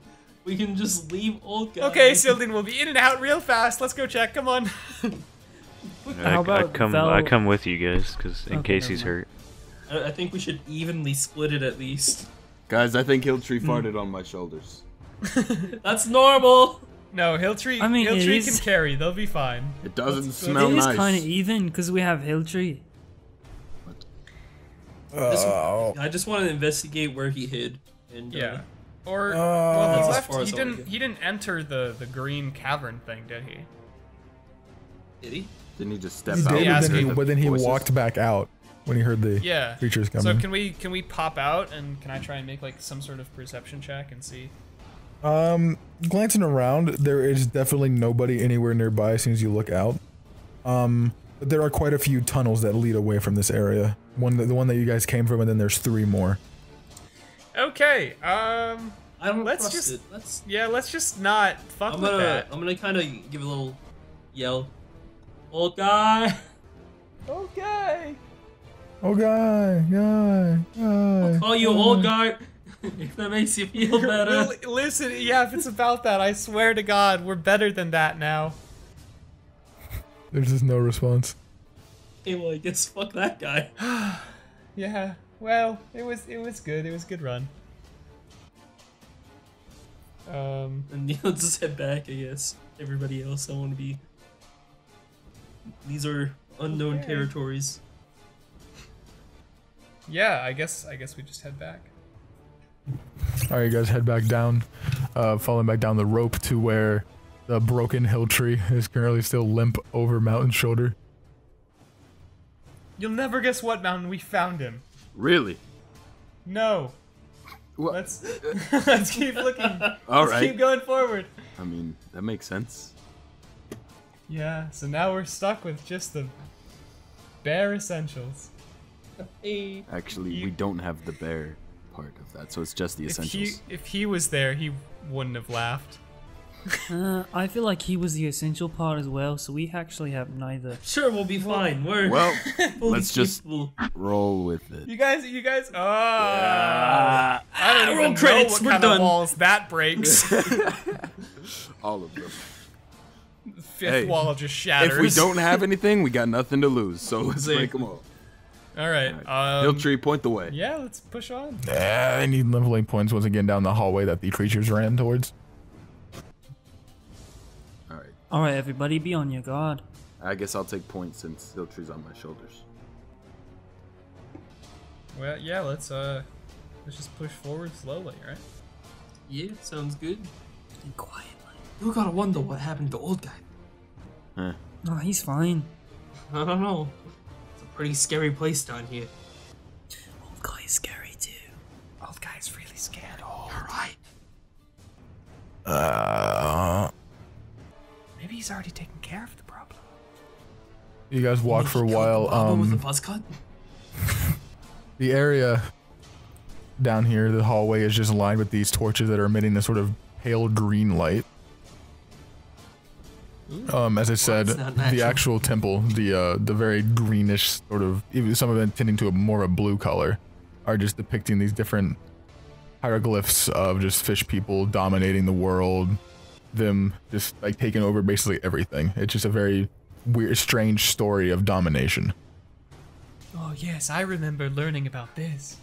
We can just leave old guy. Okay, Sildin, we'll be in and out real fast. Let's go check. Come on. How about I come with you guys, cause in Okay, case never he's mind. hurt. I think we should evenly split it at least. Guys, I think Hilltree farted on my shoulders. That's normal. No, Hilltree. I mean, it Hilltree is- can carry. They'll be fine. It doesn't It smell is nice. kind of even because we have Hilltree. I just want to investigate where he hid. And Yeah. Or Uh, well, That's he as left. far as He I wanna didn't. go. He didn't enter the green cavern thing, did he? did he? Didn't he just step He out? did, Yeah, but then he voices? walked back out when he heard the Yeah. creatures So coming. can we pop out and can I try and make like some sort of perception check and see? Glancing around, there is definitely nobody anywhere nearby as soon as you look out. But there are quite a few tunnels that lead away from this area. The one that you guys came from, and then there's 3 more. Okay. I don't Let's trust just- it. Let's. Yeah. Let's just not fuck I'm with gonna. that. I'm gonna kind of give a little yell. Old guy. Okay. Oh, guy. Call you old guy. If that makes you feel better. Listen, yeah, if it's about that, I swear to God, we're better than that now. There's just no response. Okay, well, I guess fuck that guy. Yeah. Well, it was good. It was a good run. And you'll just head back, I guess. Everybody else, I want to be. These are unknown Okay. territories. Yeah, I guess we just head back. Alright, you guys head back down, falling back down the rope to where the broken Hilltree is currently still limp over Mountain's shoulder. You'll never guess what, Mountain. We found him. Really? No. What? Let's keep looking. All Let's right. keep going forward. I mean, that makes sense. Yeah. So now we're stuck with just the bare essentials. Hey. Actually, we don't have the bear part of that, so it's just the essentials. If he was there, he wouldn't have laughed. I feel like he was the essential part as well, so we actually have neither. Sure, we'll be fine. We're Well, fully let's just capable. roll with it. You guys. I don't roll even know credits, what we're kind done. of walls that breaks. All of them. Fifth Hey, wall just shatters. If we don't have anything, we got nothing to lose, so let's See. break them all. All right. Hilltree, point the way. Yeah, let's push on. I need leveling points once again down the hallway that the creatures ran towards. Alright. Alright, everybody, be on your guard. I guess I'll take points since Hilltree's on my shoulders. Well, yeah, let's just push forward slowly, right? Yeah, sounds good. And quietly. You gotta wonder what happened to the old guy. Huh. No, he's fine. I don't know. It's a pretty scary place down here. Old guy is scary too. Old guy's really scared. You're right. Maybe he's already taken care of the problem. You guys walk for a while. With a buzz cut? The area down here. The hallway is just lined with these torches that are emitting this sort of pale green light. As I said, the actual temple, the very greenish sort of, even some of them tending to a more of a blue color, are just depicting these different hieroglyphs of just fish people dominating the world, them just like taking over basically everything. It's just a very weird, strange story of domination. Oh yes, I remember learning about this.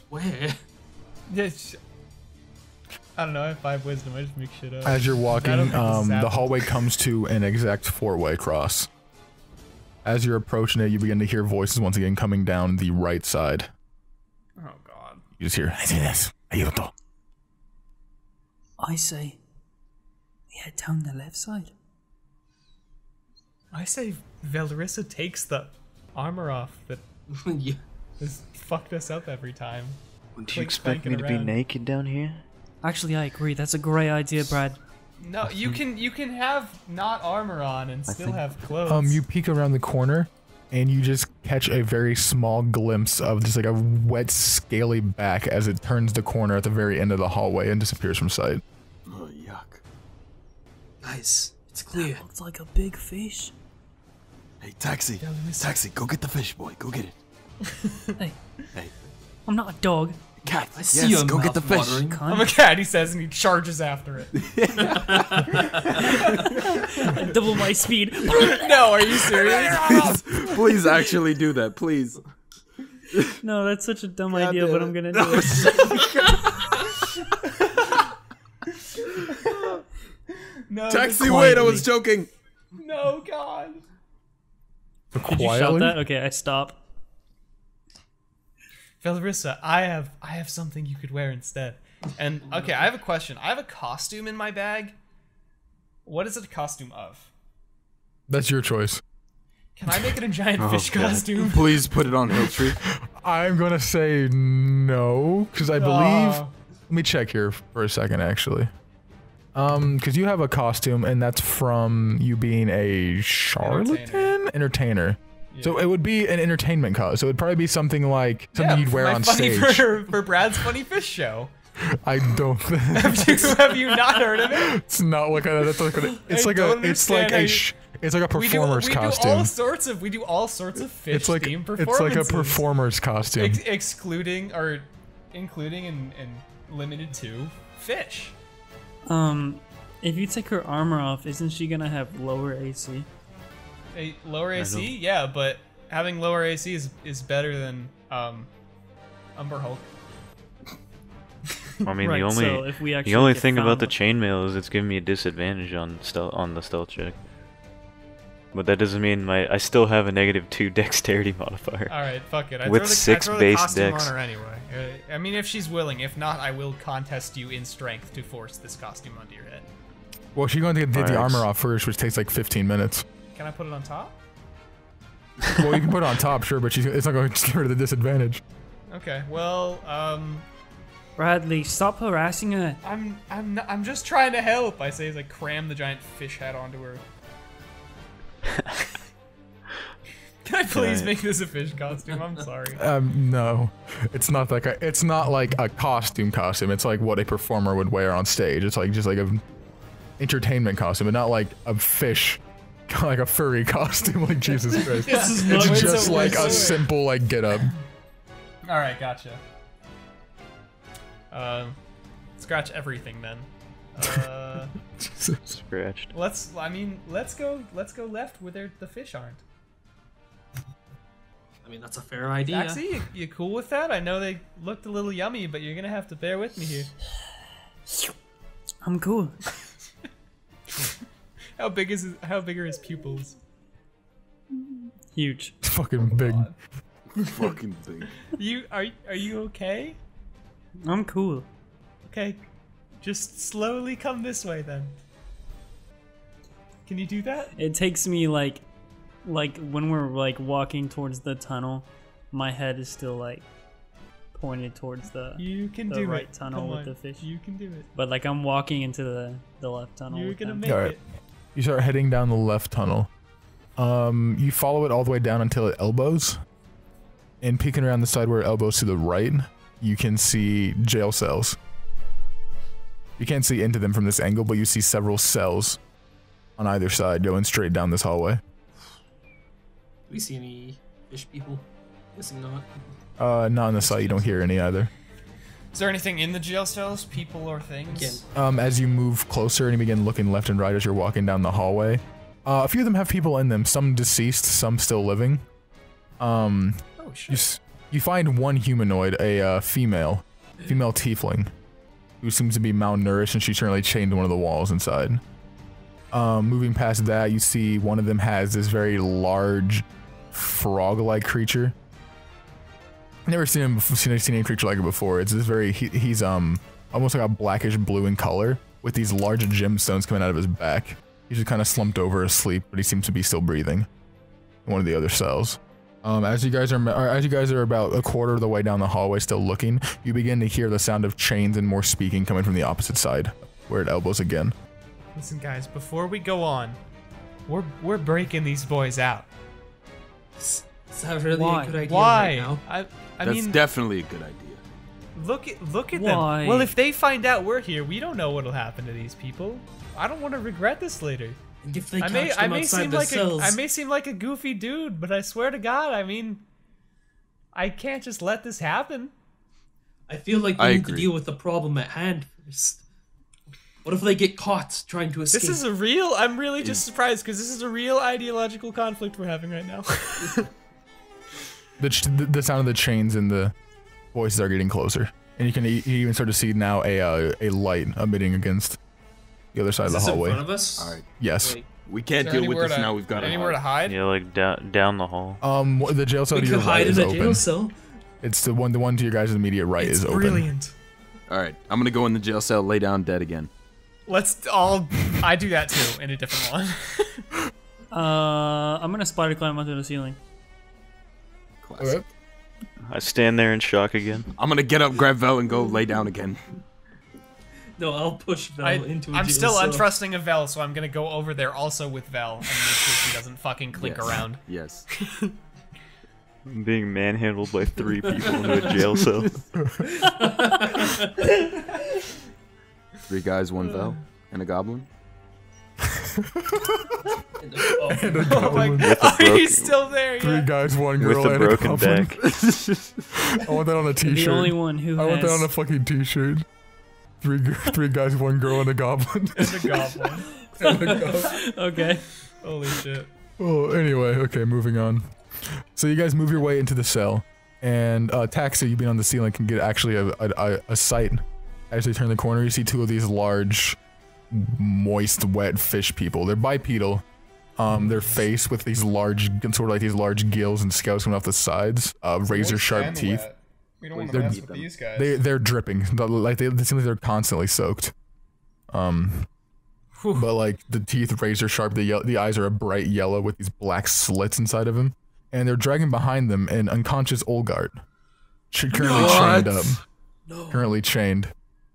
Where? Yes. I don't know, I have 5 wisdom, I just make shit up. As you're walking, the hallway comes to an exact 4-way cross. As you're approaching it, you begin to hear voices once again coming down the right side. Oh god. You just hear, I say this, ayuto. I say, we head down the left side. I say Velrissa takes the armor off that Yeah. has fucked us up every time. Do you expect me to be naked down here? Actually, I agree. That's a great idea, Br'aad. No, you can have not armor on and still have clothes. You peek around the corner, and you just catch a very small glimpse of just like a wet, scaly back as it turns the corner at the very end of the hallway and disappears from sight. Oh, yuck. Guys, it's clear. Looks like a big fish. Hey, taxi. Taxi, go get the fish, boy. Go get it. Hey. Hey. I'm not a dog. Cat. I see your go mouth get the fish. watering. I'm a cat, he says, and he charges after it. Double my speed. No, are you serious? Please actually do that, please. No, that's such a dumb idea, but I'm gonna do it. No, Taxi, wait, I was joking. no, God. Did you shout that? Okay, I stop. Velrissa, I have something you could wear instead. And okay, I have a question. I have a costume in my bag. What is it a costume of? That's your choice. Can I make it a giant fish costume? Please put it on Hilltree. I'm gonna say no, because I believe... Let me check here for a second, actually. Because you have a costume, and that's from you being a charlatan? Entertainer. Yeah. So it would be an entertainment costume. So it would probably be something like something you'd wear on stage. For Br'aad's funny fish show. I don't think. Have you not heard of it? It's not like a. That's like a it's like a. It's like a. It's like a performer's costume. We do all sorts of fish it's like, themed performances. It's like a performer's costume. Excluding or including and limited to fish. If you take her armor off, isn't she gonna have lower AC? A lower AC? Yeah, but having lower AC is better than Umber Hulk. I mean, right, the only thing about the chainmail is it's giving me a disadvantage on the stealth check. But that doesn't mean I still have a -2 dexterity modifier. All right, fuck it. With 6 base dex. On her anyway. I mean, if she's willing. If not, I will contest you in strength to force this costume onto your head. Well, she's going to get the armor off first, which takes like 15 minutes. Can I put it on top? Well, you can put it on top, sure, but it's not going to get rid of the disadvantage. Okay. Well, Bradley, stop harassing her. I'm just trying to help. I say as I cram the giant fish head onto her. Can I please make this a fish costume? I'm sorry. No, it's not like it's not like a costume. It's like what a performer would wear on stage. It's like just like a entertainment costume, but not like a fish, like a furry costume. Like Jesus Christ, it's just like a simple like get up. All right, gotcha. Scratch everything then. Scratched. Let's go left where the fish aren't. I mean, that's a fair idea. Taxi, you cool with that? I know they looked a little yummy, but you're gonna have to bear with me here. I'm cool. How big are his pupils? Huge. It's fucking big. Fucking big. Are you okay? I'm cool. Okay, just slowly come this way then. Can you do that? It takes me like when we're like walking towards the tunnel, my head is still like pointed towards the right tunnel with the fish. You can do it. But like I'm walking into the left tunnel. You're gonna make it. it. You start heading down the left tunnel. You follow it all the way down until it elbows, and peeking around the side where it elbows to the right, you can see jail cells. You can't see into them from this angle, but you see several cells on either side going straight down this hallway. Do we see any fish people? Guessing not. Not on the site. You don't hear any either. Is there anything in the jail cells, people or things? As you move closer and you begin looking left and right as you're walking down the hallway, a few of them have people in them. Some deceased, some still living. Oh shit. You find one humanoid, a female tiefling, who seems to be malnourished, and she's currently chained to one of the walls inside. Moving past that, you see one of them has this very large frog-like creature. Never seen any creature like it before. It's this very he's almost like a blackish blue in color with these large gemstones coming out of his back. He's just kind of slumped over asleep, but he seems to be still breathing in one of the other cells. As you guys are about a quarter of the way down the hallway, still looking, you begin to hear the sound of chains and more speaking coming from the opposite side, where it elbows again. Listen, guys, before we go on, we're breaking these boys out. Is that really a good idea Why? right now? That's mean, definitely a good idea. look at Why? them. Well, if they find out we're here, we don't know what'll happen to these people. I don't want to regret this later. And if they I catch them outside the cells, I may seem like a goofy dude, but I swear to God, I mean, I can't just let this happen. I feel like we need to deal with the problem at hand first. What if they get caught trying to escape? This is a real. I'm really just surprised because this is a real ideological conflict we're having right now. The sound of the chains and the voices are getting closer, and you can even start to see now a light emitting against the other side of the hallway. In front of us? All right. Yes. Wait. We can't deal with this now. We've got anywhere to hide. Yeah, like down the hall. The jail cell to your right is open. Jail cell? It's the one to your guys' immediate right is open. Brilliant. All right, I'm gonna go in the jail cell, lay down dead again. Let's all. I do that too in a different one. I'm gonna spider climb onto the ceiling. Classic. I stand there in shock again. I'm gonna get up, grab Vel, and go lay down again. No, I'll push Vel into a I'm jail still cell. untrusting of Vel, so I'm gonna go over there also with Vel and make sure she doesn't fucking clink around. Yes. I'm being manhandled by 3 people in a jail cell. 3 guys, 1 Vel, and a goblin. Oh my God! He's still there. 3 guys, 1 girl, with a and broken a goblin. back. I want that on a t-shirt. The only one who I want that has- on a fucking t-shirt. 3 guys, 1 girl, and a goblin. And a goblin. Okay. Holy shit. Oh, anyway, okay, moving on. So you guys move your way into the cell, and Taxi, you being on the ceiling, can get actually a sight. As you turn the corner, you see 2 of these large, moist, wet fish people. They're bipedal. Their face with these large, sort of like these large gills and scales coming off the sides. Razor sharp teeth. We don't want to mess with these guys. They're dripping. Like they seem like they're constantly soaked. But like the teeth razor sharp. The eyes are a bright yellow with these black slits inside of them, and they're dragging behind them an unconscious Olgart, currently chained up. No. Currently chained.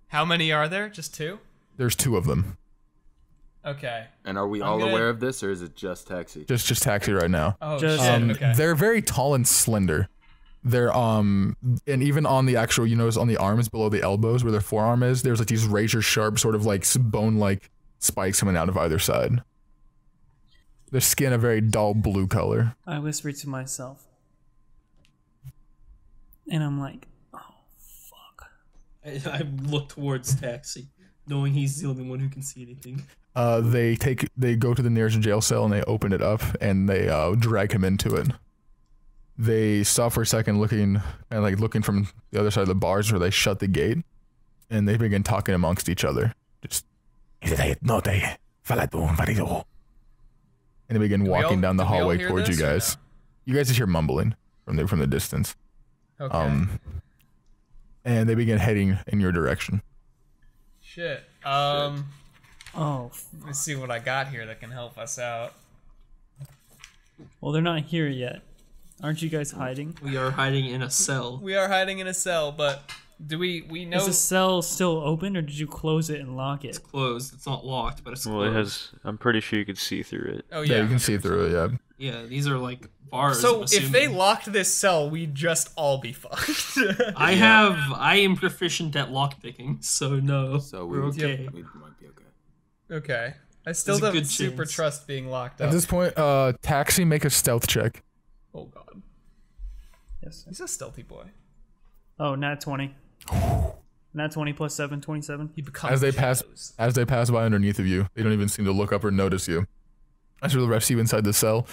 How many are there? Just 2? There's 2 of them. Okay. And are we all aware of this, or is it just Taxi? Just Taxi right now. Oh Just- shit. Okay. They're very tall and slender. They're and even on the actual, you notice on the arms below the elbows where their forearm is, there's like these razor sharp sort of like bone-like spikes coming out of either side. Their skin a very dull blue color. I whisper to myself, and I'm like, "Oh, fuck." I look towards Taxi, knowing he's the only one who can see anything. They go to the nearest jail cell and they open it up and they drag him into it. They stop for a second, looking from the other side of the bars where they shut the gate, and they begin talking amongst each other. Just and they begin walking down the hallway towards you guys. No? You guys just hear mumbling from the distance. Okay. And they begin heading in your direction. Shit. Oh, Let me see what I got here that can help us out. well, they're not here yet. Aren't you guys hiding? We are hiding in a cell. We are hiding in a cell, but do we know? Is the cell still open, or did you close it and lock it? It's closed. It's not locked, but it's Well, closed. it has. I'm pretty sure you could see through it. Oh Yeah, yeah. you can see through it. Yeah. Yeah, these are like bars. So I'm if assuming. they locked this cell, we'd just all be fucked. I am proficient at lockpicking, so no, So we're okay. We might be okay. Okay. I still There's a don't good super chance. trust being locked up. At this point, Taxi, make a stealth check. Oh god. Yes. He's a stealthy boy. Oh, nat 20. Nat 20 plus 7, 27. He becomes As they the pass, shadows. as they pass by underneath of you, they don't even seem to look up or notice you. As for the rest of you inside the cell,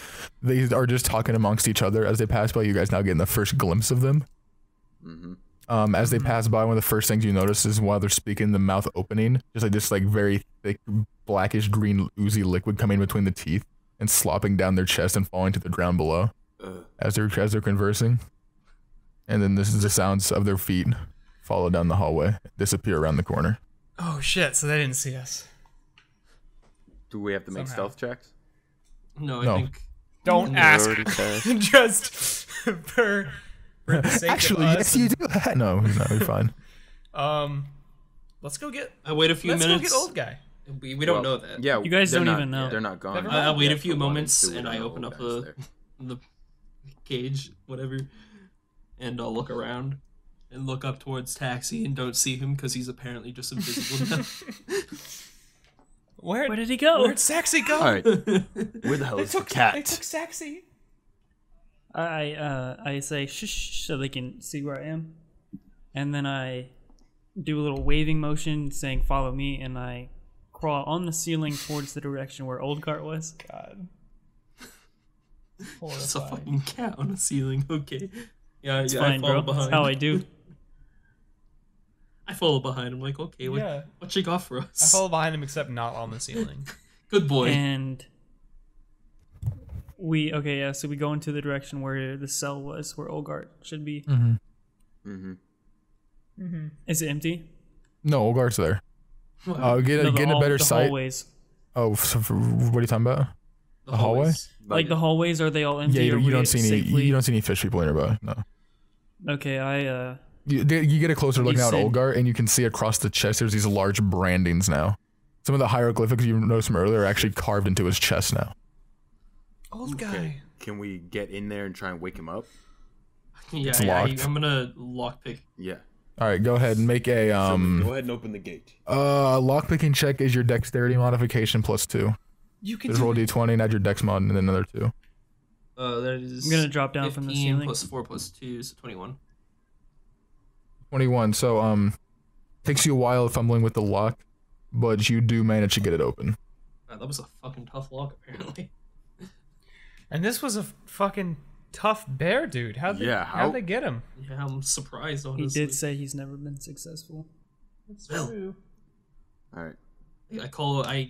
they are just talking amongst each other. As they pass by, you guys now getting the first glimpse of them. As they pass by, one of the first things you notice is while they're speaking, the mouth opening, just like this, like very thick, blackish green, oozy liquid coming between the teeth and slopping down their chest and falling to the ground below as they're conversing. And then this is the sounds of their feet follow down the hallway, disappear around the corner. Oh shit, so they didn't see us. Do we have to make Somehow. stealth checks? No, No. I think Don't They're ask. already passed. Just for the sake Actually, of yes, us. you do. No, you're fine. Let's go get. I wait a few Let's minutes. go get old guy. We don't know that. Yeah, You guys they're don't not- even know. They're not gone. Never mind. I'll wait a yet few for one, moments two, we and don't I know open what up guy's there. the cage, whatever, and I'll look around and look up towards Taxi and don't see him because he's apparently just invisible now. Where Where did he go? Where'd Saxy go? All right, where the hell They is the took cat? They took Saxy. I say shh so they can see where I am, and then I do a little waving motion saying follow me, and I crawl on the ceiling towards the direction where Old Cart was. God. It's a fucking cat on the ceiling. Okay. Yeah, It's yeah, fine, I follow bro. behind. That's how I do. I follow behind. I'm like, okay, Yeah. what you got for I us? follow behind him, except not on the ceiling. Good boy. And so we go into the direction where the cell was, where Olgart should be. Is it empty? No, Olgar's there. Get No, a better the sight. hallways. Oh, so what are you talking about? The hallway? hallways. Like the hallways, are they all empty? Yeah, or you we don't see any. safely- You don't see any fish people nearby. No. Okay, You get a closer look You now at said- Olgar, and you can see across the chest there's these large brandings now. Some of the hieroglyphics you noticed from earlier are actually carved into his chest now. Old guy. Okay, can we get in there and try and wake him up? Yeah, It's yeah, locked. I'm gonna lockpick. Yeah. All right, go ahead and make a Go ahead and open the gate. lockpicking check is your dexterity modification +2. You can Just roll d20 and add your dex mod and then another 2. That is. I'm gonna drop down from the 15 ceiling. plus 4 plus 2 is 21. 21. So takes you a while fumbling with the lock, but you do manage to get it open. Wow, that was a fucking tough lock, apparently. And this was a fucking tough bear, dude. How'd they get him? Yeah, I'm surprised, he honestly. did say he's never been successful. That's true. All right. I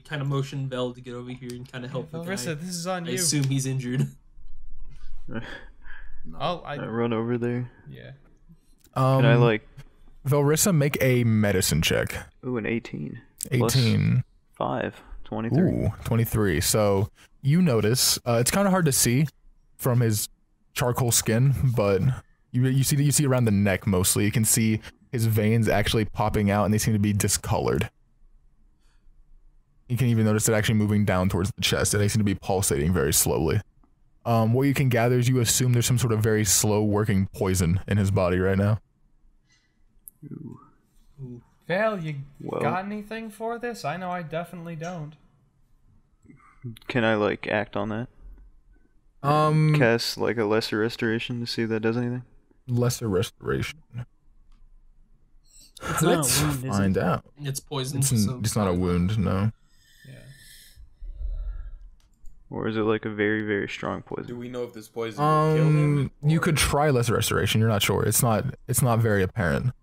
kind of motion Vel to get over here and kind of help the guy. Velrissa, this is on I you. assume he's injured. Oh, I run over there. yeah. Can I like? Velrissa, make a medicine check. Ooh, an 18. 18. 5. 23. Ooh, 23. So you notice it's kind of hard to see from his charcoal skin, but you see around the neck mostly. You can see his veins actually popping out, and they seem to be discolored. You can even notice it actually moving down towards the chest, and they seem to be pulsating very slowly. What you can gather is you assume there's some sort of very slow working poison in his body right now. Val, you Well- got anything for this? I know I definitely don't. Can I like act on that? Cast like a lesser restoration to see if that does anything? Lesser restoration. It's not Let's a wound, is it? find out. It's poison. It's not a wound, no. Yeah. Or is it like a very, very strong poison? Do we know if this poison will kill him? You could try lesser restoration. You're not sure. It's not very apparent.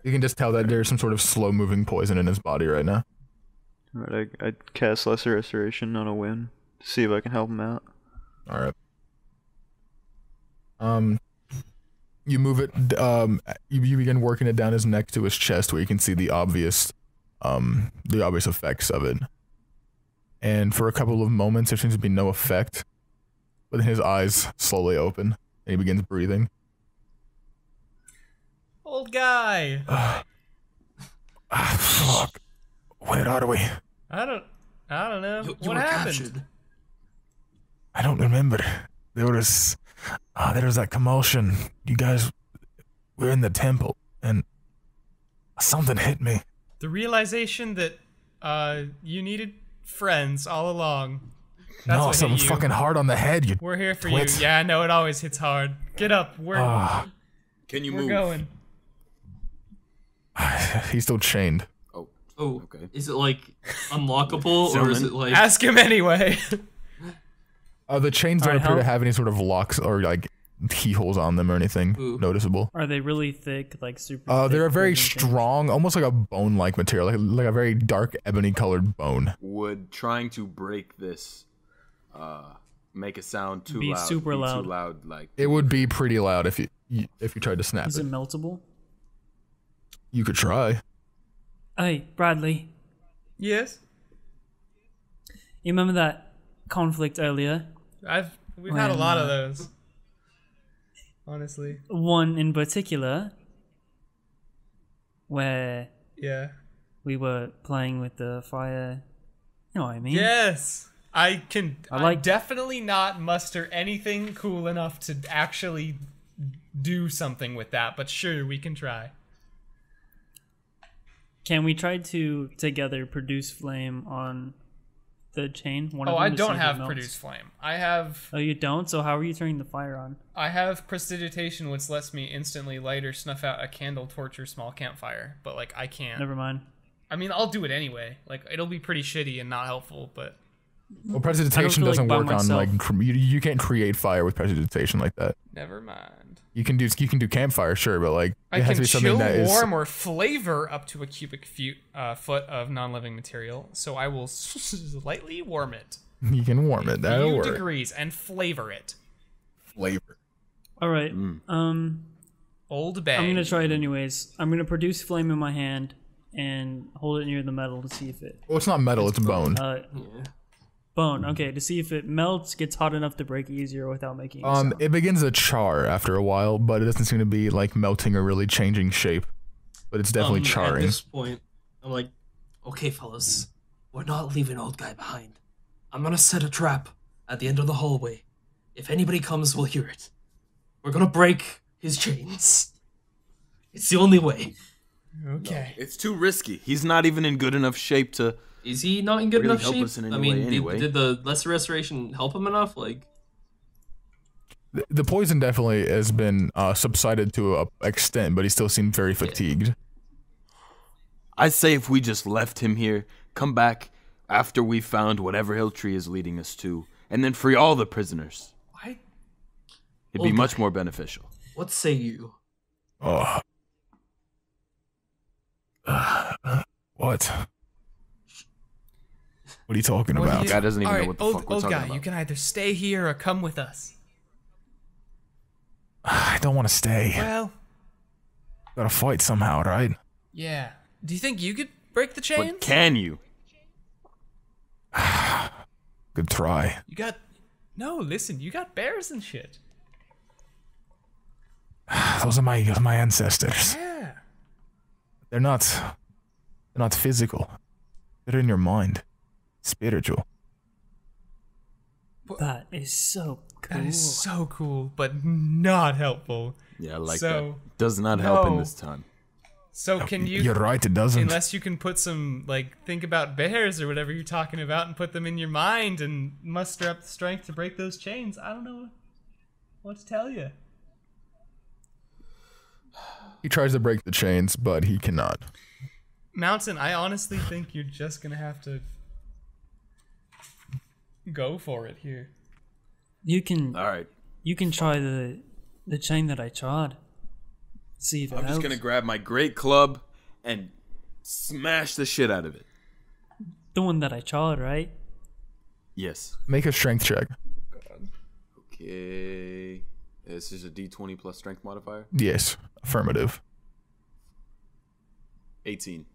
You can just tell that there's some sort of slow moving poison in his body right now. Alright, I cast lesser restoration on a win to see if I can help him out. All right. You move it. You begin working it down his neck to his chest, where you can see the obvious effects of it. And for a couple of moments, there seems to be no effect. But then his eyes slowly open, and he begins breathing. Old guy. Fuck. Where are we? I don't know. You What were happened? captured. I don't remember. There was that commotion. You guys were in the temple, and something hit me. The realization that you needed friends all along. That's No, what something hit you. fucking hard on the head. We're here for twit. you. Yeah, I know it always hits hard. Get up. We're Can you we're move? going. He's still chained. Oh, Oh, okay. is it like unlockable or is Gentlemen. it like? Ask him anyway. The chains don't Alright, appear to how- have any sort of locks or like keyholes on them or anything Ooh. noticeable. Are they really thick, like super? They're a thick very wooden chains? strong, almost like a bone-like material, like a very dark ebony-colored bone. Would trying to break this make a sound too Be loud? super loud. Too loud, like It would be pretty loud if you tried to snap Is it. it meltable? You could try. Hey, Bradley, Yes. you remember that conflict earlier? We've had a lot of those. Honestly. One in particular, where Yeah. we were playing with the fire. You know what I mean? Yes. I like- definitely not muster anything cool enough to actually do something with that, but sure, we can try. Can we try to together produce flame on the chain? One of Oh, them I to see don't if it have melts? produce flame. I have Oh, you don't? So how are you turning the fire on? prestidigitation, which lets me instantly light or snuff out a candle, torch, or small campfire. But like, I can't. Never mind. I mean, I'll do it anyway. Like, it'll be pretty shitty and not helpful, but Well, prestidigitation feel like doesn't by work on myself. like you can't create fire with prestidigitation like that. never mind. You can do campfire, sure, but like I it has can to be something chill, that is. warm, or flavor up to a cubic foot of non-living material. So I will slightly warm it. You can warm it. That'll few work. degrees and flavor it. Flavor. All right. Old Bay. I'm gonna try it anyways. I'm gonna produce flame in my hand and hold it near the metal to see if it Well, it's not metal. It's bone. bone. Okay, to see if it melts, gets hot enough to break easier without making a sound. It begins to char after a while, but it doesn't seem to be like melting or really changing shape. But it's definitely At charring. this point, I'm like, okay, fellas, we're not leaving old guy behind. I'm gonna set a trap at the end of the hallway. If anybody comes, we'll hear it. We're gonna break his chains. It's the only way. Okay. it's too risky. He's not even in good enough shape to. Is he not in good Really enough help shape? us in any I mean, way anyway. did the lesser restoration help him enough? Like, The poison definitely has been subsided to a extent, but he still seemed very fatigued. I say if we just left him here, come back after we found whatever Hilltree is leading us to, and then free all the prisoners. why? It'd be Okay. much more beneficial. What say you? Oh. What? What are you talking What do about? you- Guy doesn't even know Alright, what the old, fuck we're old talking guy, about. you can either stay here or come with us. I don't want to stay. Well, Gotta fight somehow, right? yeah. Do you think you could break the chains? But can you? Good try. You got... No, listen, you got bears and shit. Those are my ancestors. Yeah. They're not physical. They're in your mind. Spiritual. That is so cool. That is so cool, but not helpful. Yeah, I like So, that. Does not help in no. this time. So can you... You're right, it doesn't. Unless you can put some, like, think about bears or whatever you're talking about and put them in your mind and muster up the strength to break those chains. I don't know what to tell you. He tries to break the chains, but he cannot. Mountain, I honestly think you're just gonna have to go for it here. You can All right. you can try the chain that I trod. See if it I'm helps. just gonna grab my great club and smash the shit out of it. The one that I trod, right? Yes. Make a strength check. Okay. This is a D20 plus strength modifier. Yes, affirmative. 18.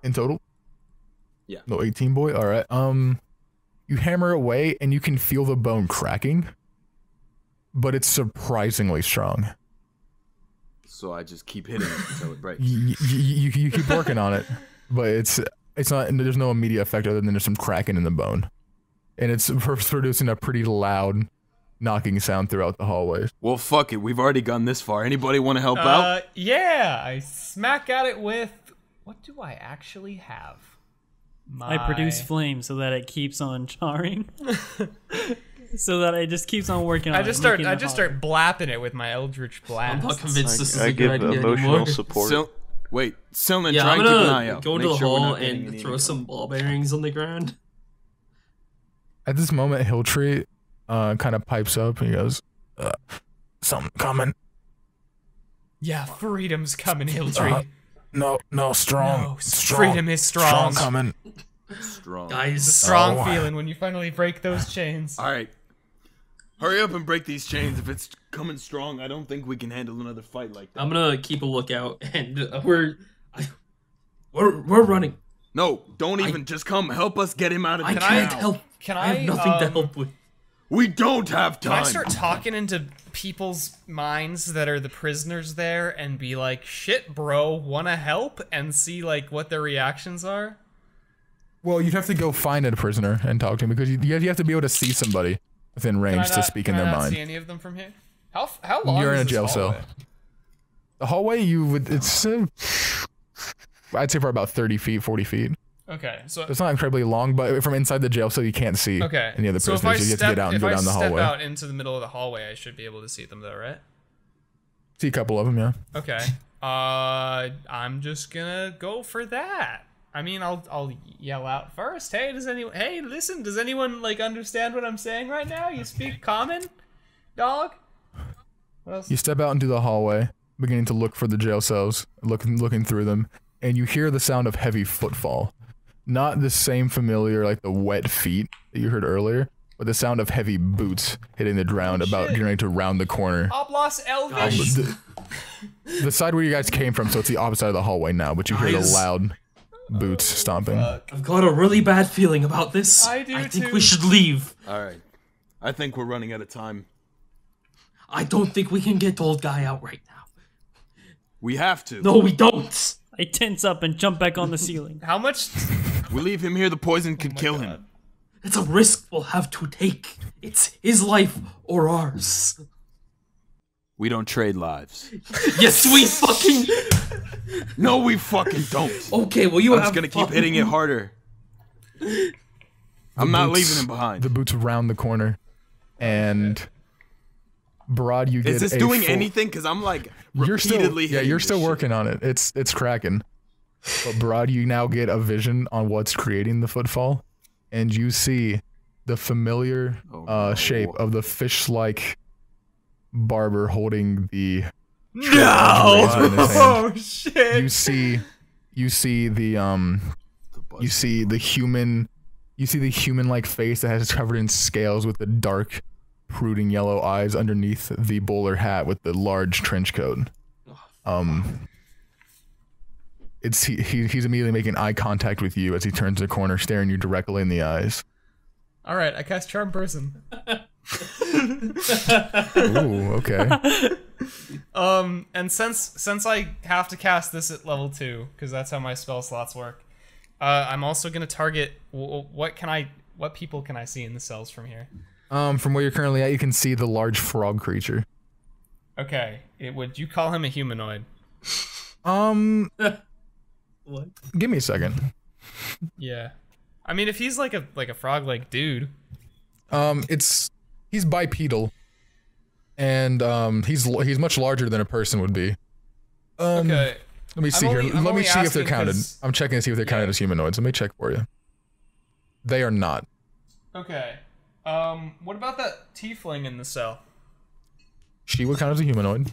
In total? Yeah. No, 18, boy. All right. You hammer away and you can feel the bone cracking, but it's surprisingly strong. So I just keep hitting it until it breaks. You keep working on it, but it's not. There's no immediate effect other than there's some cracking in the bone. and it's producing a pretty loud knocking sound throughout the hallways. Well, fuck it. We've already gone this far. Anybody want to help out? Yeah, I smack at it with... What do I actually have? I produce flame so that it keeps on charring. So that it just keeps on working on I just start blapping it with my Eldritch Blast. I'm not convinced this is I a good give idea emotional anymore. support. Wait, Silman, Yeah, try I'm and keep an eye gonna out. go Make to the sure we're hall not getting and any throw income. some ball bearings on the ground. At this moment, Hilltree kind of pipes up and he goes, something coming. Yeah, freedom's coming, Hilltree. No, strong. No, strong. freedom is strong. Strong coming. Strong. Guys, It's a strong Oh. feeling when you finally break those chains. All right. Hurry up and break these chains. If it's coming strong, I don't think we can handle another fight like that. I'm gonna keep a lookout, and we're running. No, don't even. Just come. Help us get him out of I the can't town. help. Can I have nothing to help with. We don't have Can time. I start talking into people's minds that are the prisoners there and be like, shit, bro, wanna help? And see, like, what their reactions are? Well, you'd have to go find a prisoner and talk to him because you have to be able to see somebody within range to speak in their Can I not mind. see any of them from here? How long You're is in a this jail hallway? cell. The hallway, it's I'd say for about 30 feet, 40 feet. Okay, so It's not incredibly long, but from inside the jail cell, you can't see okay. any other So prisoners. You have to get out and go down the If I step hallway. out into the middle of the hallway, I should be able to see them though, right? See a couple of them, yeah. Okay. I'm just gonna go for that. I mean, I'll yell out first. Hey, listen, does anyone like understand what I'm saying right now? You speak common, dog? What else? You step out into the hallway, beginning to look for the jail cells, looking through them, and you hear the sound of heavy footfall. Not the same familiar, like the wet feet that you heard earlier, but the sound of heavy boots hitting the ground about getting ready to round the corner. Oblos Elvish. The side where you guys came from, so it's the opposite side of the hallway now, but you hear the Guys. loud boots stomping. I've got a really bad feeling about this. I do think too. we should leave. All right. I think we're running out of time. I don't think we can get the old guy out right now. We have to. No, we don't. I tense up and jump back on the ceiling. How much? We leave him here, the poison could kill him. It's a risk we'll have to take. It's his life or ours. We don't trade lives. Yes, we fucking. No, we fucking don't. Okay, well you I'm have just gonna keep fun. hitting it harder. I'm not leaving him behind. The boots round the corner, and Br'aad, you get Is this a doing full- anything? Because I'm like You're still, repeatedly hitting you're this still shit. working on it. It's cracking. But Br'aad, you now get a vision on what's creating the footfall, and you see the familiar no. shape of the fish-like barber holding the razor in his hand. Oh shit! You see the human-like face that has covered in scales with the dark, protruding yellow eyes underneath the bowler hat with the large trench coat. He's immediately making eye contact with you as he turns the corner, staring you directly in the eyes. All right, I cast Charm Person. Ooh, okay. And since I have to cast this at level 2, because that's how my spell slots work, I'm also gonna target. What people can I see in the cells from here? From where you're currently at, you can see the large frog creature. Okay, would you call him a humanoid? What? Give me a second. Yeah, I mean, if he's like a frog-like dude. He's bipedal, and he's much larger than a person would be. Okay. Let me see I'm here. only Let me see if they're asking counted. 'cause- I'm checking to see if they're counted as humanoids. Let me check for you. They are not. Okay. What about that tiefling in the cell? She would count as a humanoid.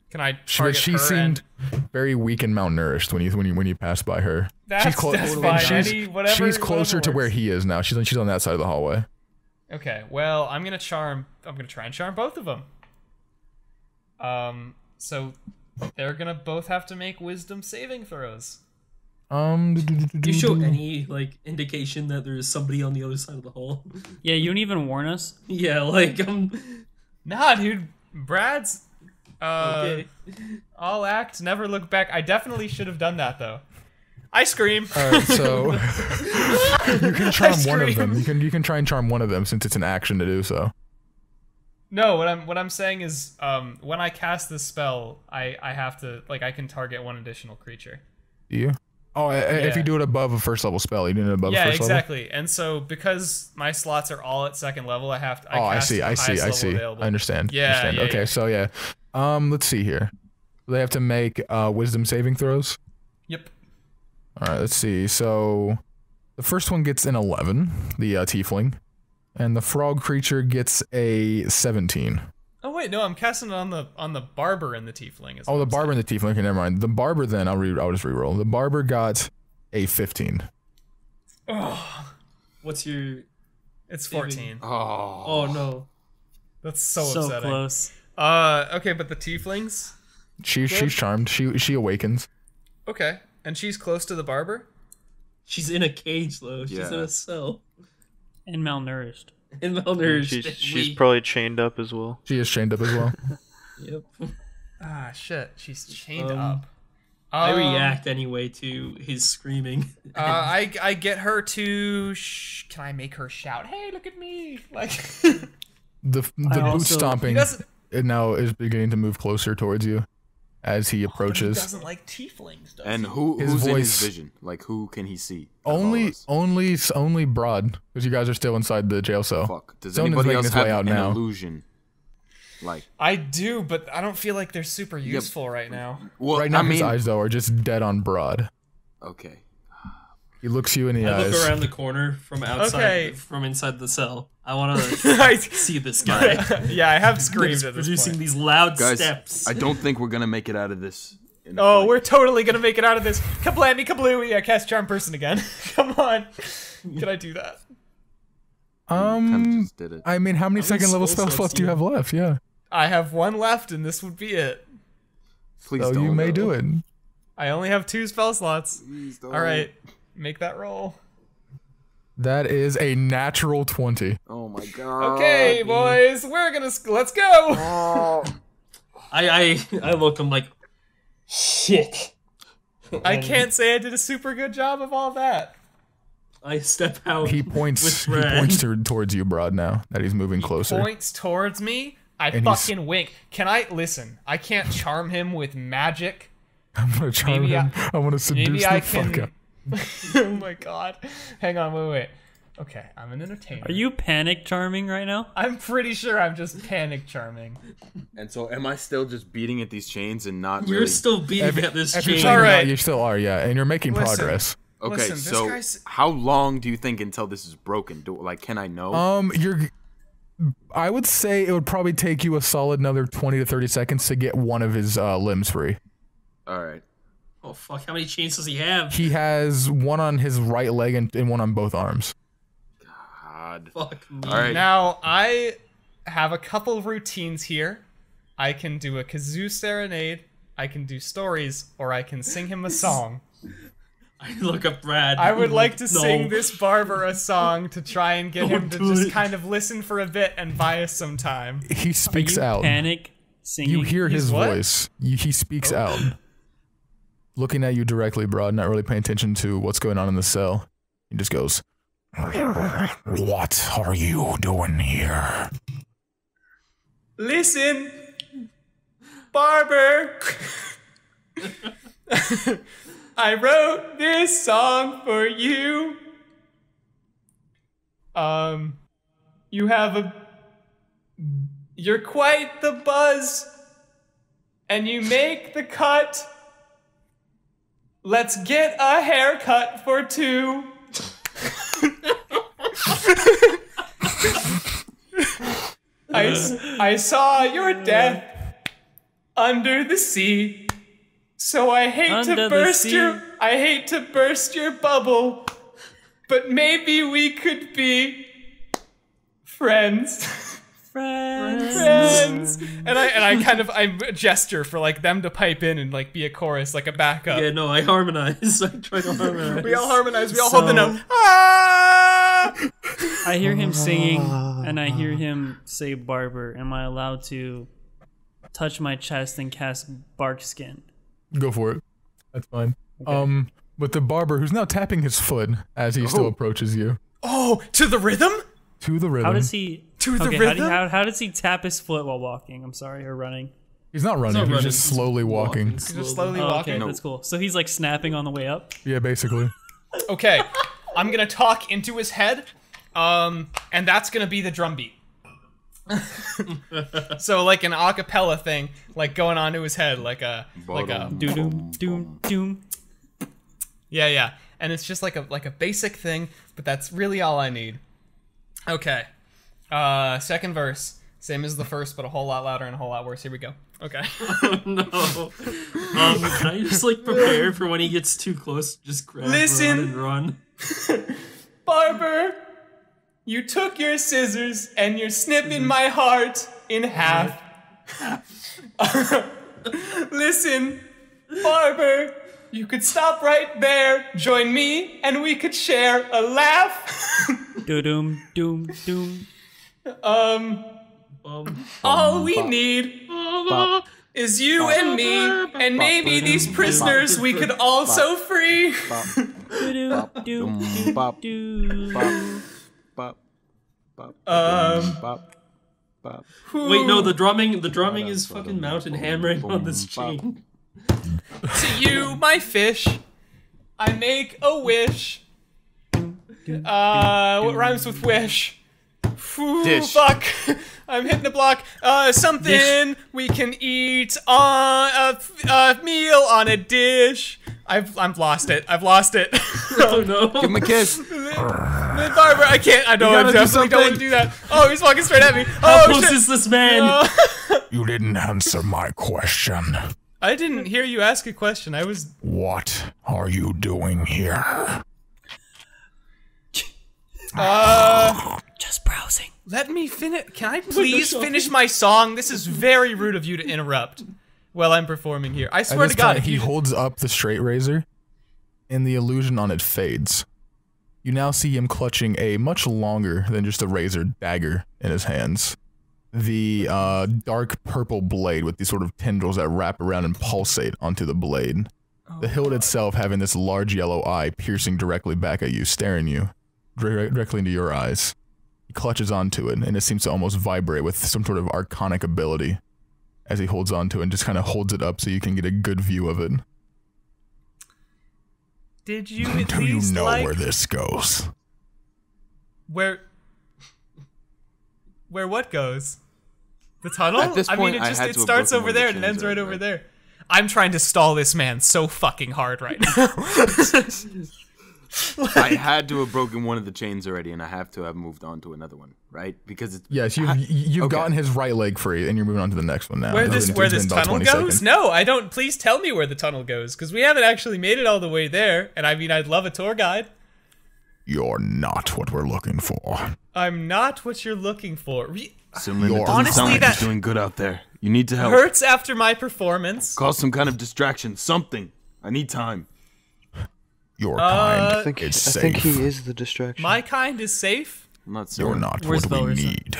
Can I But target she her seemed and... very weak and malnourished when you passed by her. That's fine. She's closer to where works. he is now. She's on that side of the hallway. Okay, well, I'm gonna try and charm both of them. So they're gonna both have to make wisdom saving throws. Do you show any like indication that there is somebody on the other side of the hall? Yeah, you didn't even warn us. Yeah, like Nah, dude, Brad's okay. all act, never look back. I definitely should have done that though. I scream. Alright, so you can charm one of them. You can try and charm one of them since it's an action to do so. No, what I'm saying is, when I cast this spell, I have to, like, I can target one additional creature. Do you? Oh, if you do it above a first level spell, you do it above first level? Yeah, exactly. And so, because my slots are all at second level, I have to, I see. I understand. Yeah, okay, so yeah. Let's see here. They have to make wisdom saving throws? Yep. Alright, let's see. So, the first one gets an 11, the tiefling. And the frog creature gets a 17. Oh wait, no, I'm casting it on the barber and the tiefling. Oh, the barber and the tiefling. Okay, never mind. The barber then I'll just reroll. The barber got a 15. Oh, what's your? It's 14. Oh no, that's so upsetting. Close. Okay, but the tieflings. She's charmed. She awakens. Okay, and she's close to the barber. She's in a cage though. She's in a cell. And malnourished. And malnourished. She's probably chained up as well. She is chained up as well. Yep. Ah, shit. She's chained up. I react anyway to his screaming. I get her to. Can I make her shout? Hey, look at me! Like the boot stomping. It now is beginning to move closer towards you as he approaches. He doesn't like tieflings, does And he? who's in his vision? Like, who can he see? Only Br'aad, because you guys are still inside the jail cell. Fuck. Does Someone anybody is else making his have way out an now. illusion? Like, I do, but I don't feel like they're super useful right now. well, right now his eyes though are just dead on Br'aad. Okay. He looks you in the I eyes. look around the corner from outside, from inside the cell. I want to see this guy. Yeah, I have screamed at this producing point. these loud Guys, steps. I don't think we're gonna make it out of this. Oh, we're totally gonna make it out of this. Kablammy kablooey! I cast Charm Person again. Come on. Can I do that? Just did it. I mean, how many second level spell slots do you have left? Yeah. I have one left, and this would be it. Please so don't. you may do it. I only have 2 spell slots. Please don't. All right, make that roll. That is a natural 20. Oh my god. Okay, boys, let's go. I look. I'm like, shit. I can't say I did a super good job of all that. I step out. He points. He points towards you, Br'aad. Now that he's moving closer. Points towards me. I fucking wink. Can I listen? I can't charm him with magic. I'm gonna charm him. I want to seduce the fuck out. Oh my god. Hang on, wait. Okay, I'm an entertainer. Are you panic charming right now? I'm pretty sure I'm just panic charming. And so, am I still just beating at these chains and not? You're really... still beating at this chain. All right, you still are, yeah, and you're making progress. Okay, so how long do you think until this is broken? Can I know? I would say it would probably take you a solid another 20 to 30 seconds to get one of his limbs free. All right. Oh fuck! How many chains does he have? He has one on his right leg and one on both arms. God. Fuck me. All right. Now I have a couple of routines here. I can do a kazoo serenade. I can do stories, or I can sing him a song. I look up Br'aad. I would like to sing this barber a song to try and get him to just kind of listen for a bit and buy us some time. He speaks out. Panic singing. You hear his what? voice. He speaks out. Looking at you directly, Br'aad, not really paying attention to what's going on in the cell. He just goes, "What are you doing here?" Listen, barber. I wrote this song for you. You're quite the buzz, and you make the cut. Let's get a haircut for 2. I saw your death under the sea. So I hate to burst your bubble, but maybe we could be friends. Friends. And I gesture for like them to pipe in and like be a chorus, like a backup. Yeah, no, I harmonize. I try to harmonize. We all harmonize. We all hold the note. Ah! I hear him singing, and I hear him say "barber." Am I allowed to touch my chest and cast bark skin? Go for it. That's fine. Okay. But the barber, who's now tapping his foot as he still approaches you. Oh, to the rhythm? To the rhythm. How does he? To the Okay, rhythm? how does he tap his foot while walking? I'm sorry, or running. He's not running, he's just slowly walking. He's just slowly Oh, walking. okay, that's cool. So he's like snapping on the way up. Yeah, basically. Okay, I'm gonna talk into his head, and that's gonna be the drum beat. So like an a cappella thing, like going on to his head, like a Doom, doom, doom, doom. yeah, and it's just like a basic thing, but that's really all I need. Okay, second verse, same as the first, but a whole lot louder and a whole lot worse. Here we go. Okay. Oh no. Can I just like prepare for when he gets too close? Just grab Listen. Br'aad and run. Barber, you took your scissors and you're snipping my heart in half. Listen, Barber, you could stop right there, join me, and we could share a laugh. Doom, doom, doom. All we need is you and me, and maybe these prisoners we could also free. Doom, doom, doom, doom. Wait, no, the drumming is fucking mountain hammering on this chain. To you, my fish, I make a wish. What rhymes with wish? Ooh, Dish. fuck. I'm hitting the block. Something we can eat on a meal on a dish. I've lost it. I've lost it. Oh no. Give him a kiss. Barber, I can't. I gotta do definitely don't want to something. do that. Oh, he's walking straight at me. How Oh close shit. is this man? You didn't answer my question. I didn't hear you ask a question. I was. What are you doing here? Just browsing. Let me finish. Can I please finish my song? This is very rude of you to interrupt while I'm performing here. I At swear this to God, point, if he you holds up the straight razor, and the illusion on it fades. You now see him clutching a much longer than just a razor dagger in his hands. The dark purple blade with these sort of tendrils that wrap around and pulsate onto the blade. The hilt itself having this large yellow eye piercing directly back at you, staring you directly into your eyes. He clutches onto it, and it seems to almost vibrate with some sort of archonic ability as he holds onto it and just kind of holds it up so you can get a good view of it. did you at Do you least know like where this goes? where what goes? The tunnel? At this point, it I just had it to have starts broken over one of the there and it chains ends right already, over right? there. I'm trying to stall this man so fucking hard right now. I had to have broken one of the chains already, and I have to have moved on to another one, right? Because it's Yes, you've okay. gotten his right leg free, and you're moving on to the next one now. Where It's this been about tunnel 20 goes? seconds. No, I don't. Please tell me where the tunnel goes, because we haven't actually made it all the way there. And I mean, I'd love a tour guide. You're not what we're looking for. I'm not what you're looking for. Slimline, it You're- doesn't Honestly, sound like that- he's doing good out there. You need to help. Hurts after my performance. Call some kind of distraction, something. I need time. Your kind I think is I safe. think he is the distraction. My kind is safe. I'm not You're certain. not Where's what we Velrissa? need.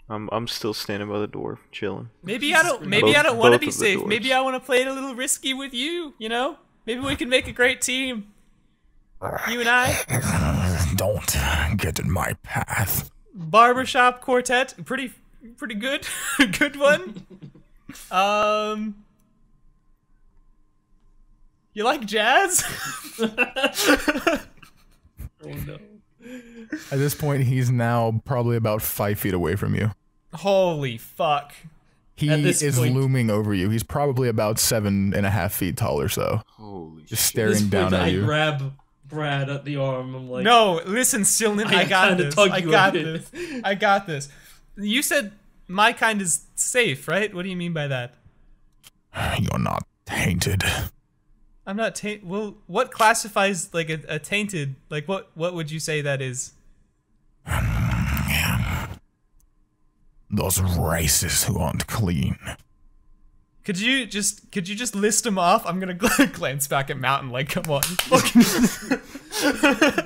I'm still standing by the door, chilling. Maybe I don't. Maybe Both- I don't want to both be of the safe. doors. Maybe I want to play it a little risky with you. You know. Maybe we can make a great team. You and I. Don't get in my path. Barbershop quartet. Pretty good. Good one. You like jazz? Oh no. At this point, he's now probably about 5 feet away from you. Holy fuck. He At this is point- looming over you. He's probably about 7.5 feet tall or so. Holy Just shit. At this staring down point, at I you. grab Br'aad at the arm. I'm like, No, listen, Stilman, I got kinda this. tug I you a got bit. this. I got this. You said my kind is safe, right? What do you mean by that? You're not tainted. I'm not tainted. Well, what classifies like a tainted? Like what would you say that is? Those races who aren't clean. Could you just list them off? I'm gonna glance back at Mountain. Like, come on.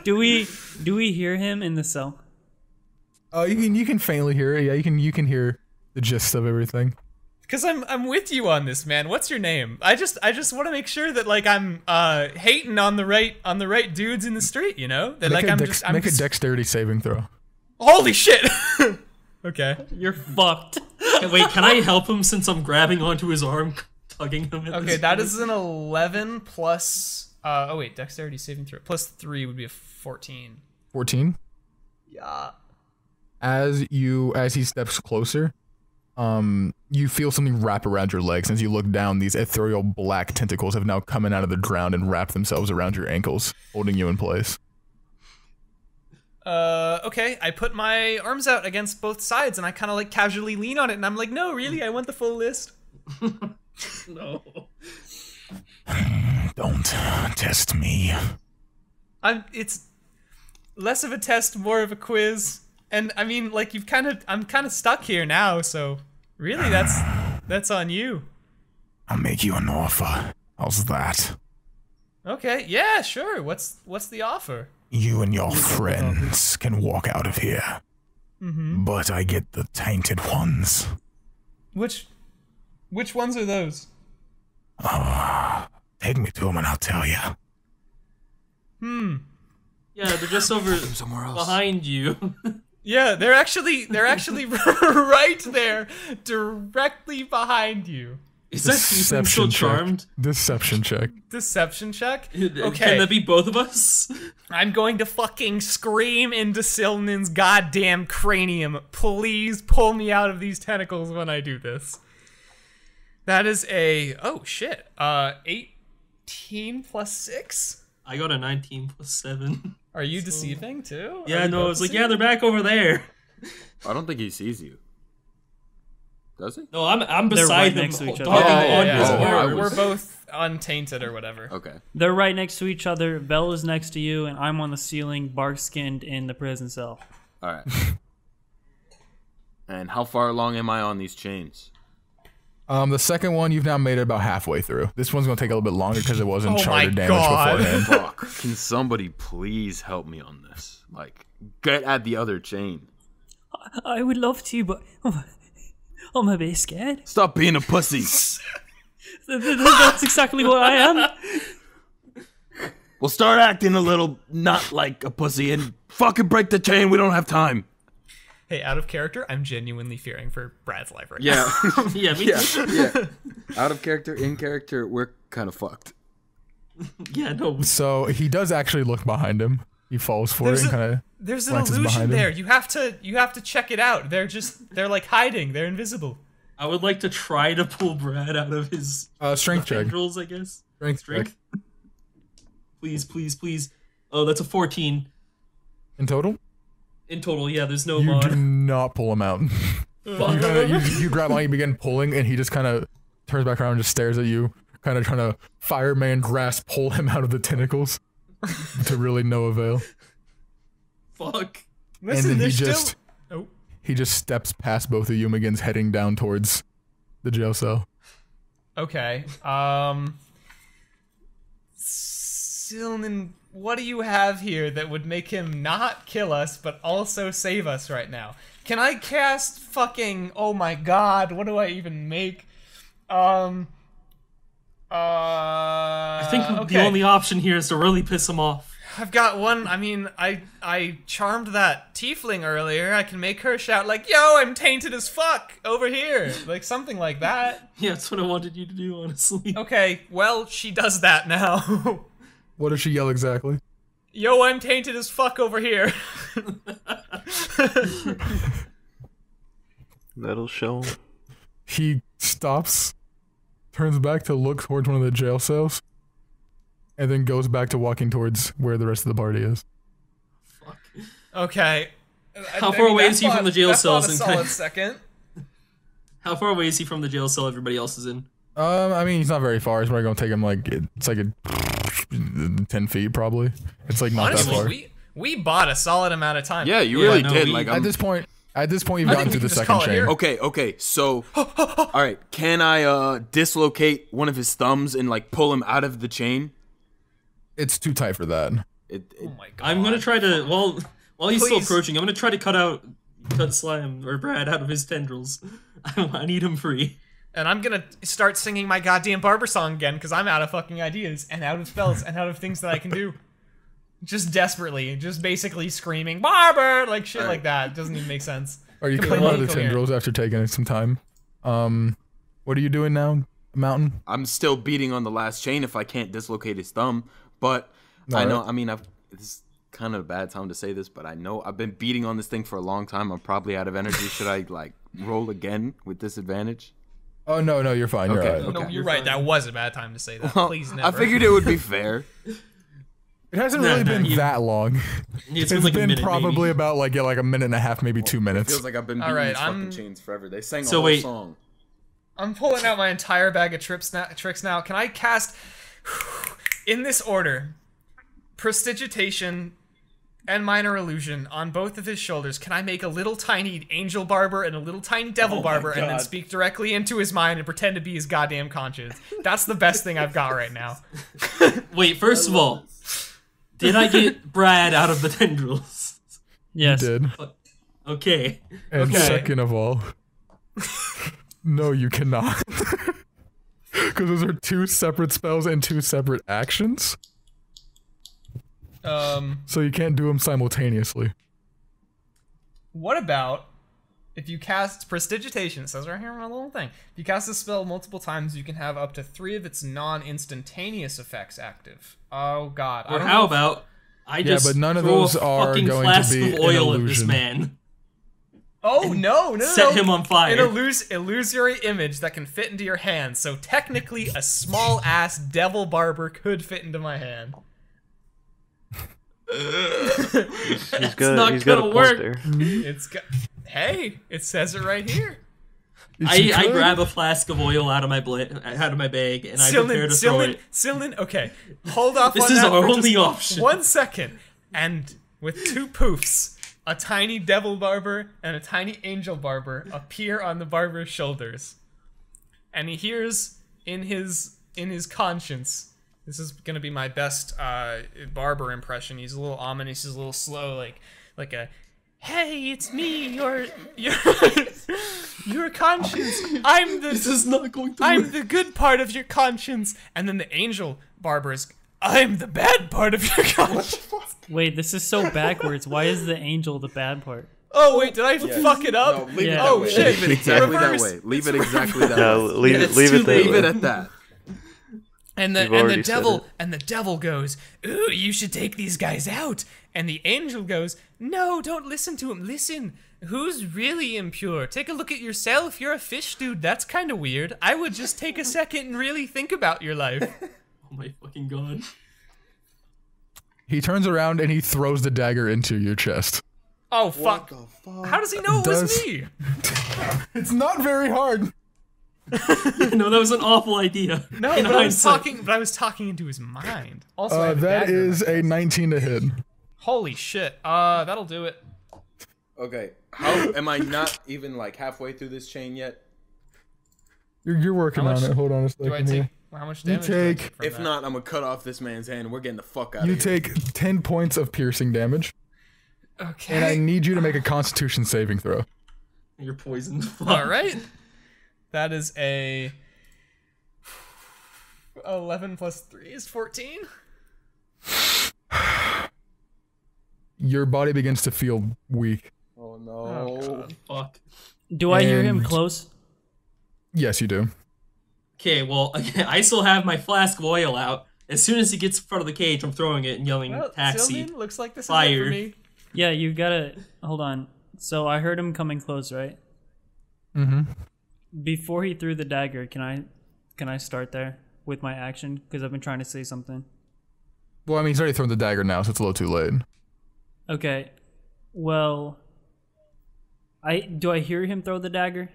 Do we hear him in the cell? Oh, you can faintly hear it. Yeah, you can hear the gist of everything. Because I'm with you on this, man. What's your name? I just want to make sure that like I'm hating on the right dudes in the street, you know? That like I'm a dexterity saving throw. Holy shit. Okay. You're fucked. Wait, can I help him since I'm grabbing onto his arm, tugging him? Okay, that is an 11 plus oh wait, dexterity saving throw plus 3 would be a 14. 14? Yeah. As he steps closer, you feel something wrap around your legs. As you look down, these ethereal black tentacles have now come in out of the ground and wrapped themselves around your ankles, holding you in place. Okay, I put my arms out against both sides and I kind of like casually lean on it and I'm like, no, really, I want the full list. No. Don't test me. It's less of a test, more of a quiz. And I mean, like I'm kind of stuck here now, so really that's on you. I'll make you an offer. How's that? Okay, yeah, sure. What's the offer? You and your friends can walk out of here. Mm-hmm. But I get the tainted ones. Which ones are those? Take me to them and I'll tell you. Yeah, they're just over somewhere else. behind you. Yeah, they're actually right there, directly behind you. Is that Ethan still charmed? Deception check. Deception check? Okay. Can that be both of us? I'm going to fucking scream into Silnin's goddamn cranium. Please pull me out of these tentacles when I do this. That is a... Oh, shit. 18 plus 6? I got a 19 plus 7. Are you deceiving, too? Yeah, no, I was like, yeah, they're back over there. I don't think he sees you. Does he? No, I'm They're beside right them. next to each other. dogging on Yeah, his Oh, I arm. we're was- both untainted or whatever. Okay. They're right next to each other. Belle is next to you, and I'm on the ceiling, bark-skinned in the prison cell. All right. And how far along am I on these chains? The second one, you've now made it about halfway through. This one's going to take a little bit longer because it wasn't Oh my charted damage God. beforehand. Fuck. Can somebody please help me on this? Like, get at the other chain. I would love to, but I'm a bit scared. Stop being a pussy. That's exactly what I am. Well, start acting a little not like a pussy and fucking break the chain. We don't have time. Hey, out of character, I'm genuinely fearing for Brad's life right now. Yeah. Yeah, me yeah. too. Yeah. Out of character, in character, we're kind of fucked. Yeah, no. So he does actually look behind him. He falls for There's it and a- kind of There's an glances illusion behind him. there. You have to check it out. They're like hiding. They're invisible. I would like to try to pull Br'aad out of his Strength check. tendrils, I guess. Strength check. Strength. Please, please, please. Oh, that's a 14 In total? in total. Yeah, there's no You mod. do not pull him out. you grab on, you begin pulling, and he just kind of turns back around and just stares at you, kind of trying to fireman grasp pull him out of the tentacles to really no avail. Fuck. Listen, And then they're he still. Oh. He just steps past both of you and begins heading down towards the jail cell. Okay. Silnin, what do you have here that would make him not kill us but also save us right now? Can I cast fucking? Oh my god! What do I even make? I think okay. the only option here is to really piss him off. I've got one. I mean, I charmed that tiefling earlier. I can make her shout like, "Yo, I'm tainted as fuck over here," like something like that. Yeah, that's what I wanted you to do, honestly. Okay, well, she does that now. What does she yell exactly? Yo, I'm tainted as fuck over here. That'll show. He stops, turns back to look towards one of the jail cells, and then goes back to walking towards where the rest of the party is. Fuck. Okay. How far away is he from the jail cells? A And solid second. how far away is he from the jail cell everybody else is in? I mean, he's not very far. It's probably gonna take him like it's like a 10 feet probably. It's like not that far. Honestly, we bought a solid amount of time. Yeah, you really no, did. we- Like, At this point, you've I gotten think through we the can just call second it chain. here. okay. So, all right, can I dislocate one of his thumbs and like pull him out of the chain? It's too tight for that. Oh my god. I'm gonna try to while he's still Please. approaching. I'm gonna try to cut Slime or Br'aad out of his tendrils. I need him free. And I'm gonna start singing my goddamn barber song again because I'm out of fucking ideas and out of spells and out of things that I can do. Just desperately, just basically screaming barber like shit like that. It doesn't even make sense. Are you killing all the tendrils after taking some time? What are you doing now, Mountain? I'm still beating on the last chain if I can't dislocate his thumb. But I know. I mean, this is kind of a bad time to say this, but I know I've been beating on this thing for a long time. I'm probably out of energy. Should I like roll again with disadvantage? Oh no, you're fine. You're right. No, you're right. That was a bad time to say that. Well, Please never. I figured it would be fair. It hasn't really been that long. It's It's like a been minute, probably maybe. about like a minute and a half, maybe 2 It minutes. feels like I've been beating these fucking chains forever. They sang a whole song. I'm pulling out my entire bag of tricks now. Can I cast in this order? Prestidigitation and Minor Illusion on both of his shoulders. Can I make a little tiny angel barber and a little tiny devil barber and then speak directly into his mind and pretend to be his goddamn conscience? That's the best thing I've got right now. Wait, first of all, did I get Br'aad out of the tendrils? Yes. You did. Okay. And second of all, no, you cannot. Because those are 2 separate spells and 2 separate actions. So you can't do them simultaneously. What about if you cast Prestidigitation? It says right here on my little thing. If you cast a spell multiple times, you can have up to 3 of its non-instantaneous effects active. Oh god. Or how about I just but none of throw those a are fucking going to flask be of an oil at this illusion. man. Oh no! Set him on fire. An illusory image that can fit into your hand. So technically, a small ass devil barber could fit into my hand. He's got not a gonna point work. there. It's got. Hey, it says it right here. I grab a flask of oil out of my bag and I prepare to throw it. Sylvan, okay, hold off. This on is that our for only just option. 1 second, and with 2 poofs, a tiny devil barber and a tiny angel barber appear on the barber's shoulders, and he hears in his conscience. This is gonna be my best barber impression. He's a little ominous. He's a little slow, like a, "Hey, it's me, your conscience. This is not going to I'm work. the good part of your conscience." And then the angel barber is, "I'm the bad part of your conscience." Wait, this is so backwards. Why is the angel the bad part? Oh wait, did I fuck it up? No, leave it Yeah. that Oh, way. shit. Leave it exactly Reverse. that way. Leave it exactly that No, way. leave it's it too that late. Leave way. it at that. And You've the already said devil it. and the devil goes, "Ooh, you should take these guys out." And the angel goes, "No, don't listen to him. Listen, who's really impure? Take a look at yourself. You're a fish dude. That's kind of weird. I would just take a second and really think about your life." Oh my fucking god. He turns around and he throws the dagger into your chest. Oh fuck. How does he know it was me? It's not very hard. No, that was an awful idea. No, In but I was hindsight. talking into his mind. Also, I have a That dagger in is my a chest. 19 to hit. Holy shit. That'll do it. Okay, how am I not even like halfway through this chain yet? You're working How on much it. Hold on a Do I second here. take? How much You damage? do I take- take from If that? not, I'm gonna cut off this man's hand and we're getting the fuck out You of here. take 10 points of piercing damage, Okay. and I need you to make a Constitution saving throw. You're poisoned. Fuck. All right. That is a 11 plus 3 is 14. Your body begins to feel weak. Oh no. Fuck. Do I hear him And- close? Yes, you do. Okay, well, I still have my flask of oil out. As soon as he gets in front of the cage, I'm throwing it and yelling, Well, "Taxi!" Sylvan, looks like this is it Fire. for me. Yeah, you gotta hold on. So I heard him coming close, right? Mm-hmm. Before he threw the dagger, can I start there with my action? Because I've been trying to say something. Well, I mean, he's already thrown the dagger now, so it's a little too late. Okay. Well, do I hear him throw the dagger?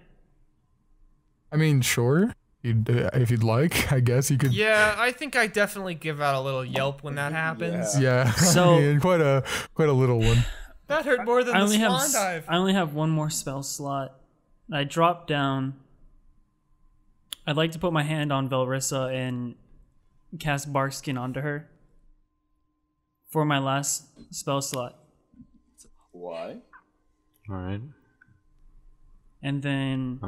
I mean, sure. If you'd like, I guess you could. Yeah, I think I definitely give out a little yelp when that happens. Yeah. So- I mean, quite a little one. That hurt more than I the only have swan dive. I only have one more spell slot. I drop down. I'd like to put my hand on Velrissa and cast Barkskin onto her for my last spell slot. Why? All right. And then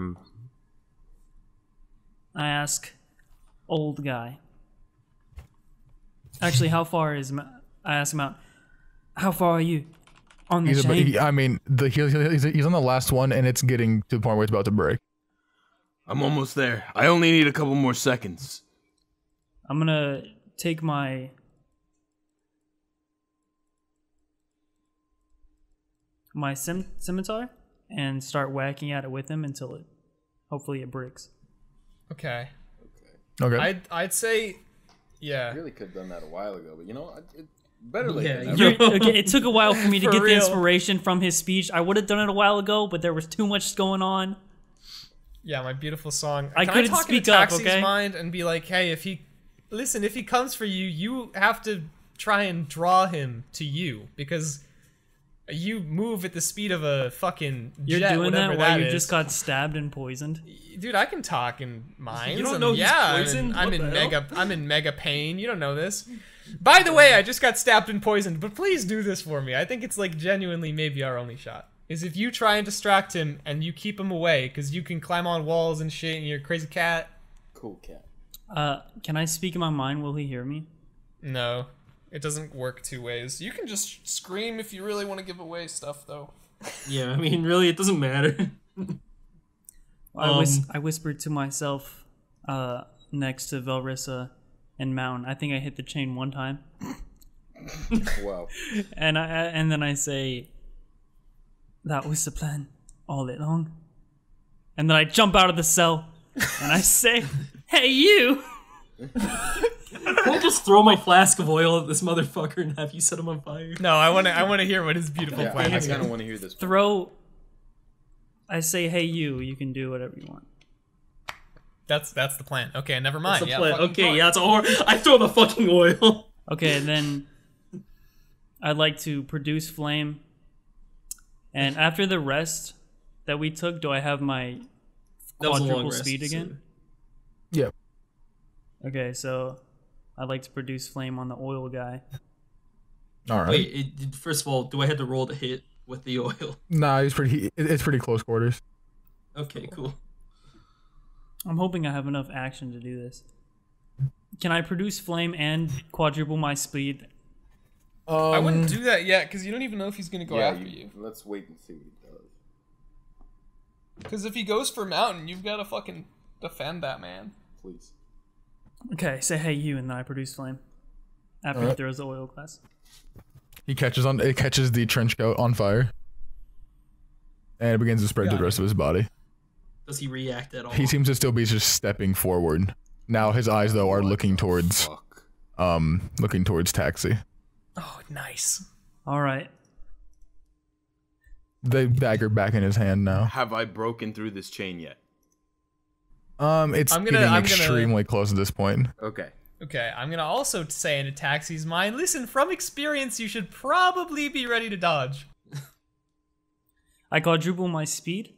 I ask old guy. Actually, how far is... I ask him out, how far are you on the chain? I mean, he's on the last one, and it's getting to the point where it's about to break. I'm almost there. I only need a couple more seconds. I'm gonna take my... scimitar and start whacking at it with him until it... hopefully it breaks. Okay. Okay. I'd say... Yeah. I really could have done that a while ago, but you know, better late Yeah, than never. Okay, it took a while for me to For get the real. inspiration from his speech. I would have done it a while ago, but there was too much going on. Yeah, my beautiful song. I Can couldn't talk speak into up, Taxi's okay? mind and be like, hey, if he comes for you, you have to try and draw him to you because you move at the speed of a fucking You're jet, doing whatever that while you is. just got stabbed and poisoned. Dude, I can talk in minds. You don't and know he's yeah, poisoned? I'm What in the hell? I'm in mega pain. You don't know this. By the way, I just got stabbed and poisoned, but please do this for me. I think it's like genuinely maybe our only shot. Is if you try and distract him and you keep him away, because you can climb on walls and shit and you're a crazy cat. Cool cat. Can I speak in my mind? Will he hear me? No, it doesn't work two ways. You can just scream if you really want to give away stuff, though. Yeah, I mean, really, it doesn't matter. I whispered to myself next to Velrissa and Mountain. I think I hit the chain one time. Wow. And then I say, that was the plan all along. And then I jump out of the cell and I say, hey, you! Can I just throw my flask of oil at this motherfucker and have you set him on fire? No, I want to hear what his beautiful Yeah, plan I is. kind of want to hear this. I say, hey, you can do whatever you want. That's the plan. Okay, never mind. That's the Yeah, plan. fucking Okay, talk. yeah, it's a horror. I throw the fucking oil. Okay, and then I'd like to produce flame. And after the rest that we took, do I have my That was a long quadruple rest, speed so- again? Yeah. Okay, so I'd like to produce flame on the oil guy. All right. Wait, first of all, do I have to roll to hit with the oil? Nah, it's pretty close quarters. Okay, cool. I'm hoping I have enough action to do this. Can I produce flame and quadruple my speed? I wouldn't do that yet because you don't even know if he's gonna go after you. Let's wait and see what he does. Because if he goes for mountain, you've got to fucking defend that man. Please. Okay, say hey you, and then I produce flame. After he throws the oil glass. It catches the trench coat on fire, and it begins to spread to the rest of his body. Does he react at all? He seems to still be just stepping forward. Now his eyes though are looking towards Taxi. Oh, nice. Alright. The dagger back in his hand now. Have I broken through this chain yet? It's getting extremely close at this point. Okay. Okay, I'm gonna also say into Taxi's mind, listen, from experience, you should probably be ready to dodge. I quadruple my speed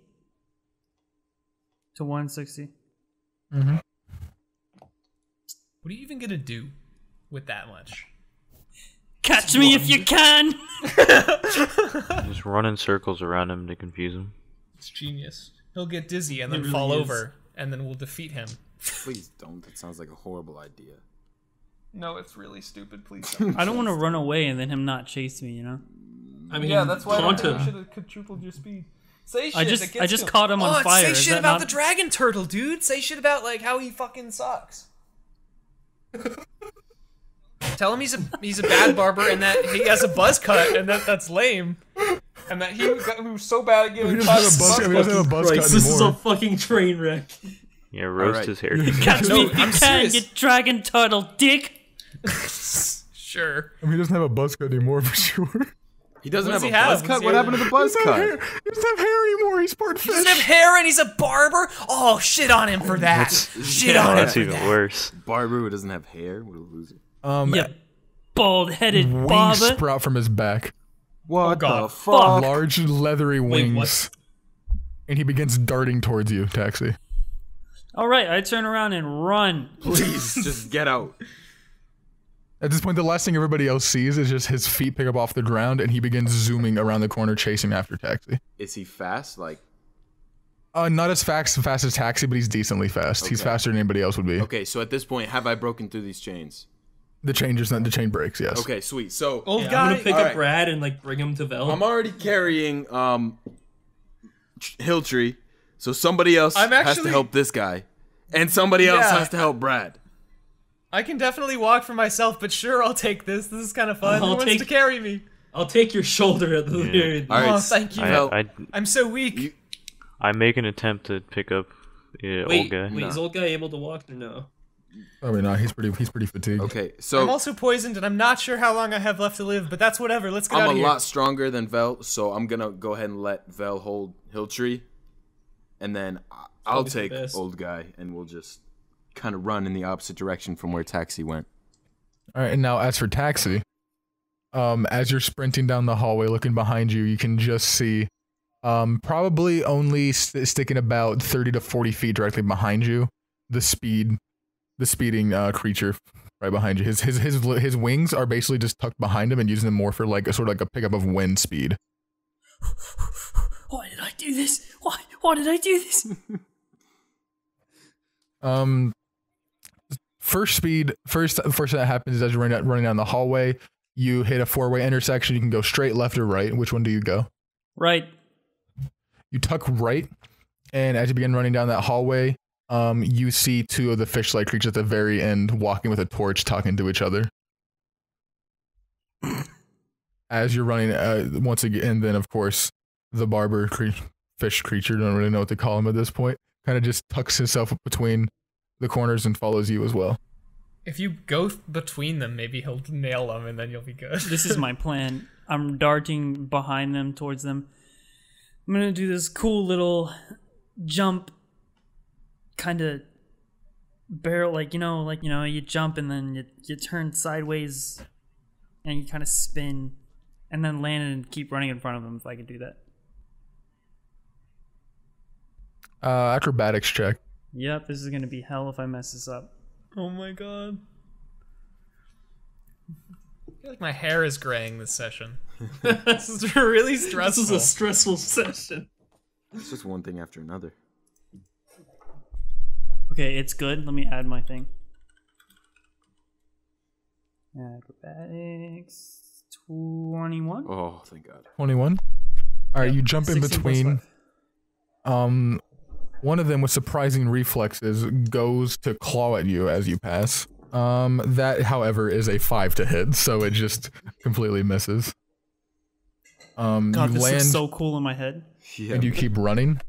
to 160. What are you even gonna do with that much? Catch me if you can! Just run in circles around him to confuse him. It's genius. He'll get dizzy and then It really fall is. over, and then we'll defeat him. Please don't. That sounds like a horrible idea. No, it's really stupid. Please don't. I don't want to run away and then him not chase me, you know? I mean, Yeah, that's why I taunt think you him. should have quadrupled your speed. Say shit. I just caught him on fire. Say Is shit that about not- the dragon turtle, dude. Say shit about like how he fucking sucks. Tell him he's a bad barber and that he has a buzz cut and that's lame. And that he was so bad at getting He doesn't have a buzz cut Christ, this is a anymore. fucking train wreck. Yeah, roast Alright. his hair. Catch No, me if you I'm can, serious. you dragon turtle dick! Sure. I mean, he doesn't have a buzz cut anymore for sure. He doesn't What have does a he buzz have? cut? What's What the happened to the buzz cut? He doesn't have hair anymore. He's part He doesn't have fish. hair and he's a barber. Oh, shit on him for that. Shit on him That's for even that. worse. Barber who doesn't have hair? What a loser. Yeah, bald-headed Wings barber. sprout from his back. What God. the fuck? Large leathery Wait, wings. And he begins darting towards you, Taxi. Alright, I turn around and run. Please, just get out. At this point, the last thing everybody else sees is just his feet pick up off the ground, and he begins zooming around the corner, chasing after Taxi. Is he fast? Like, Not as fast as Taxi, but he's decently fast. Okay. He's faster than anybody else would be. Okay, so at this point, have I broken through these chains? The chain breaks, yes. Okay, sweet. So Old I'm guy. gonna pick up Br'aad and like bring him to Vel. I'm already carrying Hilltree, so somebody else has to help this guy, and somebody else has to help Br'aad. I can definitely walk for myself, but sure, I'll take this. This is kind of fun. Who wants to carry me? I'll take your shoulder at the very least. All right, Oh, thank you. I'm so weak. I make an attempt to pick up old guy. Wait, is old guy able to walk or no? Probably not. He's pretty fatigued. Okay, so I'm also poisoned, and I'm not sure how long I have left to live, but that's whatever. Let's get out I'm of a here. lot stronger than Vel, so I'm gonna go ahead and let Vel hold Hilltree, and then I'll take old guy, and we'll just kind of run in the opposite direction from where Taxi went. All right, and now as for Taxi, as you're sprinting down the hallway, looking behind you, you can just see, probably only sticking about 30 to 40 feet directly behind you, the speeding creature right behind you. His wings are basically just tucked behind him and using them more for like a sort of like a pickup of wind speed. Why did I do this? Why did I do this? First that happens is as you're running down the hallway, you hit a 4-way intersection. You can go straight, left, or right. Which one do you go? Right. You tuck right, and as you begin running down that hallway, you see 2 of the fish-like creatures at the very end walking with a torch, talking to each other. As you're running, once again, and then of course the barber fish creature, don't really know what to call him at this point, kind of just tucks himself up between the corners and follows you as well. If you go between them, maybe he'll nail them, and then you'll be good. This is my plan. I'm darting behind them, towards them. I'm gonna do this cool little jump, kind of barrel, like you jump and then you turn sideways, and you kind of spin, and then land and keep running in front of them. If I could do that. Acrobatics check. Yep, this is gonna be hell if I mess this up. Oh my god. I feel like my hair is graying this session. This is really stressful. This is a stressful session. It's just one thing after another. Okay, it's good. Let me add my thing. Acrobatics 21. Oh, thank God. 21. All right, you jump in 16 between. One of them with surprising reflexes goes to claw at you as you pass. That, however, is a 5 to hit, so it just completely misses. God, you this land, looks so cool in my head. Yeah. and you keep running.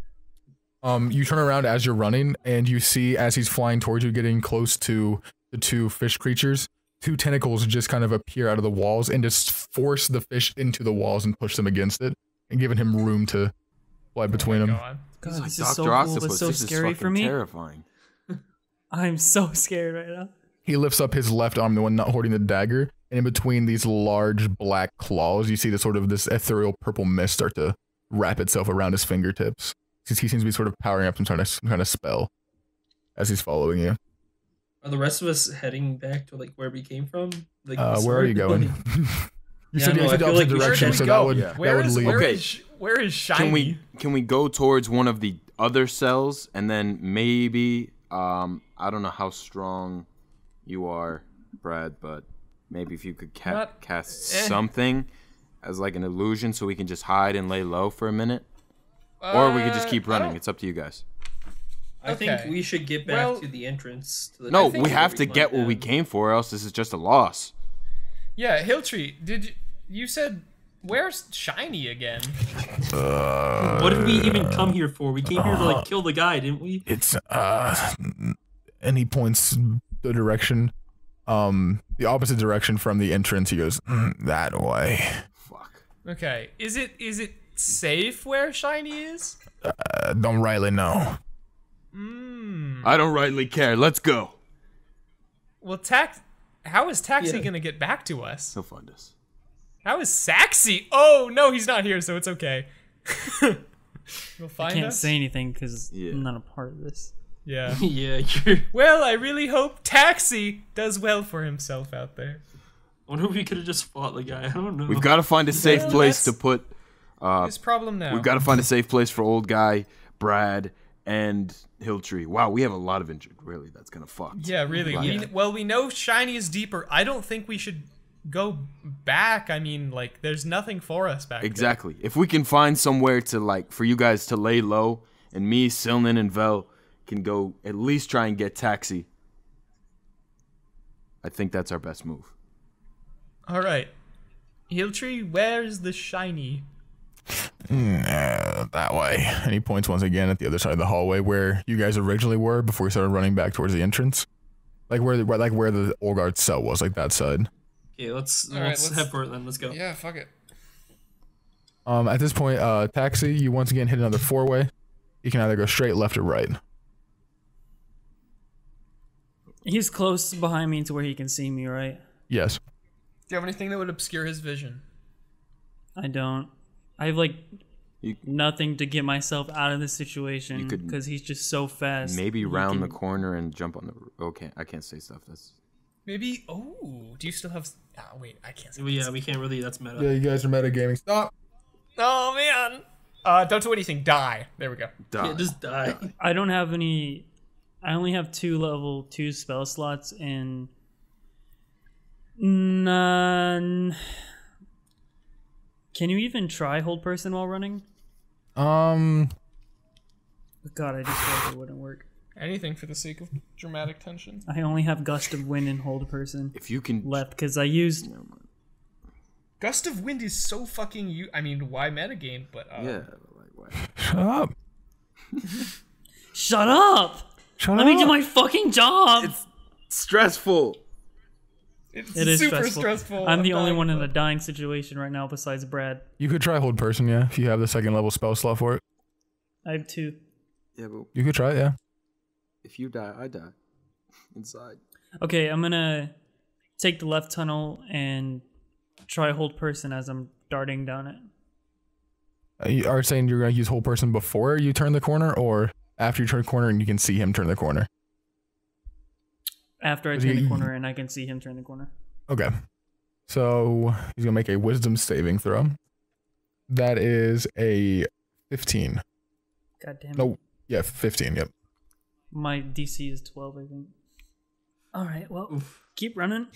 You turn around as you're running, and you see as he's flying towards you, getting close to the 2 fish creatures, 2 tentacles just kind of appear out of the walls and just force the fish into the walls and push them against it, and giving him room to fly between them. God, It's like this is so Dr. cool, Octopus. but so This is scary for fucking me. terrifying. I'm so scared right now. He lifts up his left arm, the one not holding the dagger, and in between these large black claws, you see this ethereal purple mist start to wrap itself around his fingertips. He seems to be sort of powering up some kind of spell as he's following you. Are the rest of us heading back to like where we came from? Like, Where are you going? You said I the feel opposite like we direction, should so go. that would lead. Where is Shiny? Can we go towards one of the other cells and then maybe I don't know how strong you are, Br'aad, but maybe if you could cast something as like an illusion so we can just hide and lay low for a minute, or we could just keep running. It's up to you guys. I think we should get back to the entrance. To the no, we have to get what we came for, or else this is just a loss. Yeah, Hilltree, you said where's Shiny again? What did we even come here for? We came here to like kill the guy, didn't we? It's and he points the direction, the opposite direction from the entrance. He goes that way. Fuck. Okay, is it safe where Shiny is? Don't rightly know. I don't rightly care. Let's go. Well, how is Taxi gonna get back to us? He'll find us. How is Saxy? Oh no, he's not here, so it's okay. He'll find I can't us. say anything because I'm not a part of this. Yeah. Yeah. You're... Well, I really hope Taxi does well for himself out there. I wonder if we could have just fought the guy. I don't know. We've got to find a safe place to put. His problem now. We've got to find a safe place for old guy, Br'aad, and Hilltree. Wow, we have a lot of injured. Really, that's kind of fucked. Yeah, really. We know Shiny is deeper. I don't think we should go back. I mean, like, there's nothing for us back Exactly. There. If we can find somewhere to, like, for you guys to lay low, and me, Silnan, and Vel can go at least try and get Taxi, I think that's our best move. All right. Hilltree, where's the Shiny? That way. And he points once again at the other side of the hallway where you guys originally were before you started running back towards the entrance. Like where the old guard cell was, like that side. Okay, let's head for it then. Let's go. Yeah, fuck it. At this point, Taxi, you once again hit another 4-way. You can either go straight, left, or right. He's close behind me to where he can see me, right? Yes. Do you have anything that would obscure his vision? I don't. I have, like, nothing to get myself out of this situation because he's just so fast. Maybe round the corner and jump on the... Okay, I can't say stuff. That's... Maybe... Oh, do you still have... Oh, wait, I can't say Yeah, we can't really... That's meta. Yeah, you guys are metagaming. Stop! Oh, man! Don't do anything. Die. There we go. Die. Yeah, just die. I don't have any... I only have 2 level 2 spell slots and... None... Can you even try hold person while running? God, I just thought it wouldn't work. Anything for the sake of dramatic tension. I only have gust of wind and hold person. If you can left because I used. Gust of wind is so fucking I mean, why metagame? But yeah, like what? Shut up! Shut up! Let me do my fucking job. It's stressful. It is super stressful. I'm the only one in a dying situation right now besides Br'aad. You could try hold person, yeah, if you have the 2nd level spell slot for it. I have 2. Yeah, but you could try it, yeah. If you die, I die. Inside. Okay, I'm gonna take the left tunnel and try hold person as I'm darting down it. You are saying you're gonna use hold person before you turn the corner, or after you turn the corner and you can see him turn the corner? After I turn the corner and I can see him turn the corner. Okay. So he's gonna make a wisdom saving throw. That is a 15. God damn it. No, yeah, 15, yep. My DC is 12, I think. Alright, well, keep running.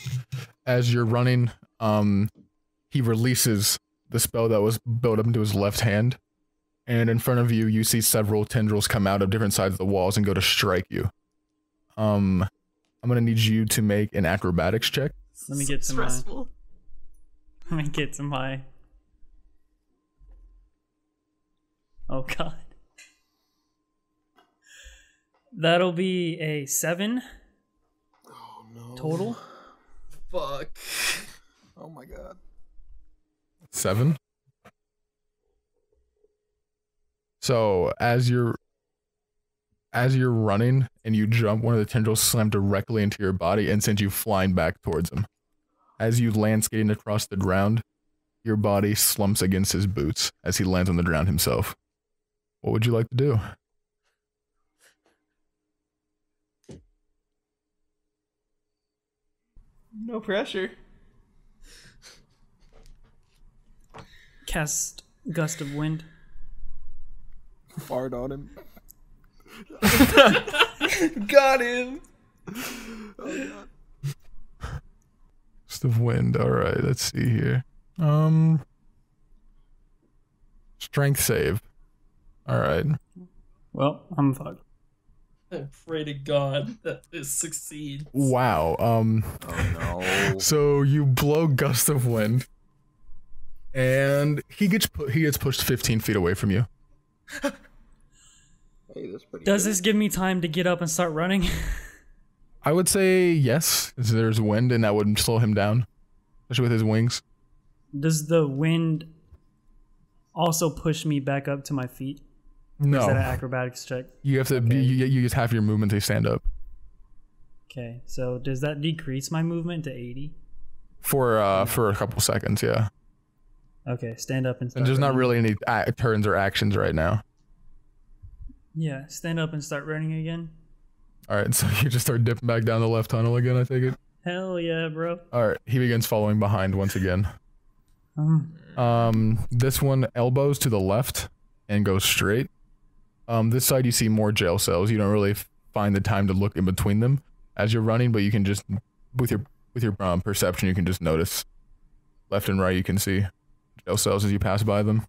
As you're running, he releases the spell that was built up into his left hand. And in front of you, you see several tendrils come out of different sides of the walls and go to strike you. I'm gonna need you to make an acrobatics check. Let me get to my... Let me get to my... Oh god. That'll be a 7. Oh no. Total. Fuck. Oh my god. 7. So as you're running and you jump, one of the tendrils slam directly into your body and sends you flying back towards him. As you land skating across the ground, your body slumps against his boots as he lands on the ground himself. What would you like to do? No pressure. Cast Gust of Wind. Fart on him. Got him. Oh god. Gust of Wind. All right, let's see here. Strength save. All right. Well, I'm fucked. I pray to God that this succeeds. Wow. Oh no. So you blow Gust of Wind, and he gets pushed 15 feet away from you. Hey, that's pretty Does good. this give me time to get up and start running? I would say yes. There's wind, and that would slow him down, especially with his wings. Does the wind also push me back up to my feet? No. Or is that an acrobatics check? You have to. Okay. You use half your movement to stand up. Okay, so does that decrease my movement to 80? For a couple seconds, yeah. Okay, stand up and start And there's not running. really any turns or actions right now. Yeah, stand up and start running again. All right, so you just start dipping back down the left tunnel again, I take it? Hell yeah, bro. All right, he begins following behind once again. This one elbows to the left and goes straight. This side you see more jail cells. You don't really find the time to look in between them as you're running, but you can just, with your perception, you can just notice left and right. You can see jail cells as you pass by them.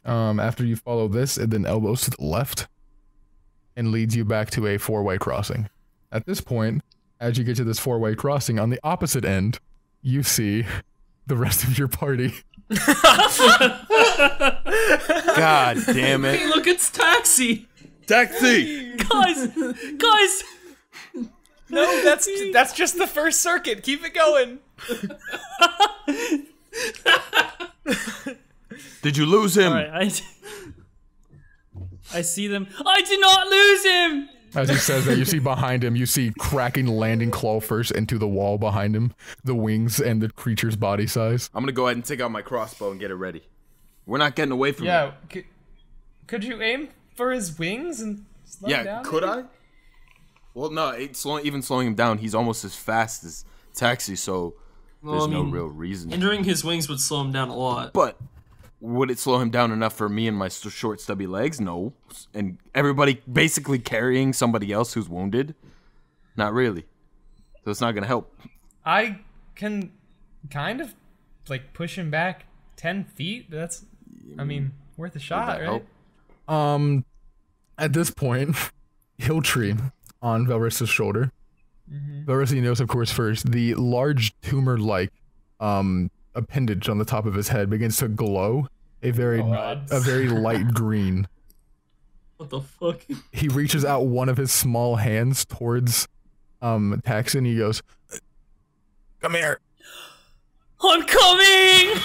After you follow this, it then elbows to the left and leads you back to a 4-way crossing. At this point, as you get to this 4-way crossing, on the opposite end, you see the rest of your party. God damn it. Hey, look, it's Taxi! Taxi! Guys! No, that's just the first circuit. Keep it going. Did you lose him? Alright, I see them. I did not lose him! As he says that, you see behind him, you see cracking landing claw first into the wall behind him, the wings and the creature's body size. I'm gonna go ahead and take out my crossbow and get it ready. We're not getting away from him. Yeah, could you aim for his wings and slow him down? Yeah, could I? Well, no, even slowing him down, he's almost as fast as Taxi, so there's no real reason. Hindering his wings would slow him down a lot. But would it slow him down enough for me and my short, stubby legs? No. And everybody basically carrying somebody else who's wounded? Not really. So it's not gonna help. I can kind of, like, push him back 10 feet. That's, I mean, worth a shot, right? Help? At this point, Hilltree on Velrissa's shoulder. Velrissa, you notice, of course, first, the large tumor-like appendage on the top of his head begins to glow a very light green. What the fuck? He reaches out one of his small hands towards Taxi, and he goes, "Come here." I'm coming!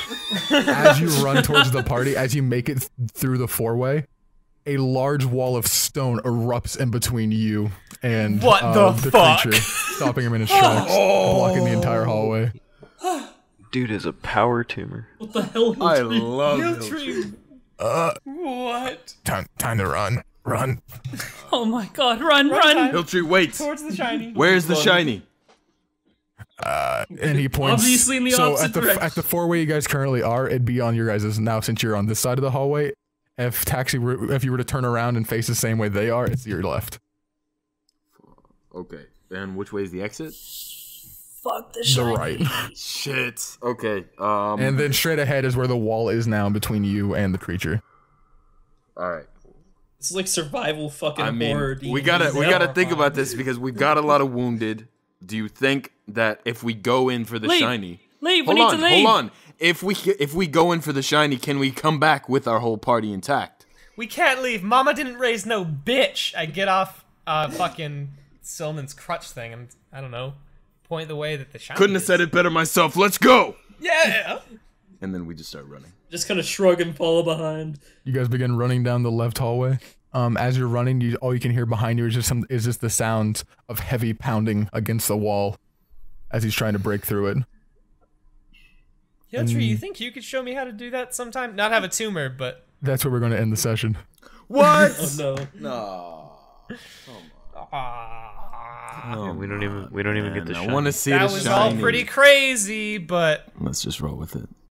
As you run towards the party, as you make it through the 4-way, a large wall of stone erupts in between you and the creature, stopping him in his tracks, blocking the entire hallway. Dude is a power tumor. What the hell? I love Hilltree. What? Time to run. Run. Oh my god, run! Hilltree, wait. Towards the shiny. Where's the shiny? And he points. Obviously in the opposite direction. At the 4-way you guys currently are, it'd be on your guys' now since you're on this side of the hallway. If you were to turn around and face the same way they are, it's your left. Okay. And which way is the exit? Fuck the shiny. The right. Shit. Okay. And then straight ahead is where the wall is now between you and the creature. All right. It's like survival fucking horror. We gotta think about this because we've got a lot of wounded. Do you think that if we go in for the shiny, leave. We need to leave. Hold on. If we go in for the shiny, can we come back with our whole party intact? We can't leave. Mama didn't raise no bitch. I get off fucking Silman's crutch thing and I don't know, point the way that the shiny Couldn't have said it better myself. Let's go. Yeah. And then we just start running. Just kind of shrug and follow behind. You guys begin running down the left hallway. As you're running, all you can hear behind you is just the sounds of heavy pounding against the wall as he's trying to break through it. Hilltree, you think you could show me how to do that sometime? Not have a tumor, but that's where we're going to end the session. What? Oh no. No. Yeah, we don't even get the shiny. I want to see that the was shiny. all pretty crazy, but Let's just roll with it.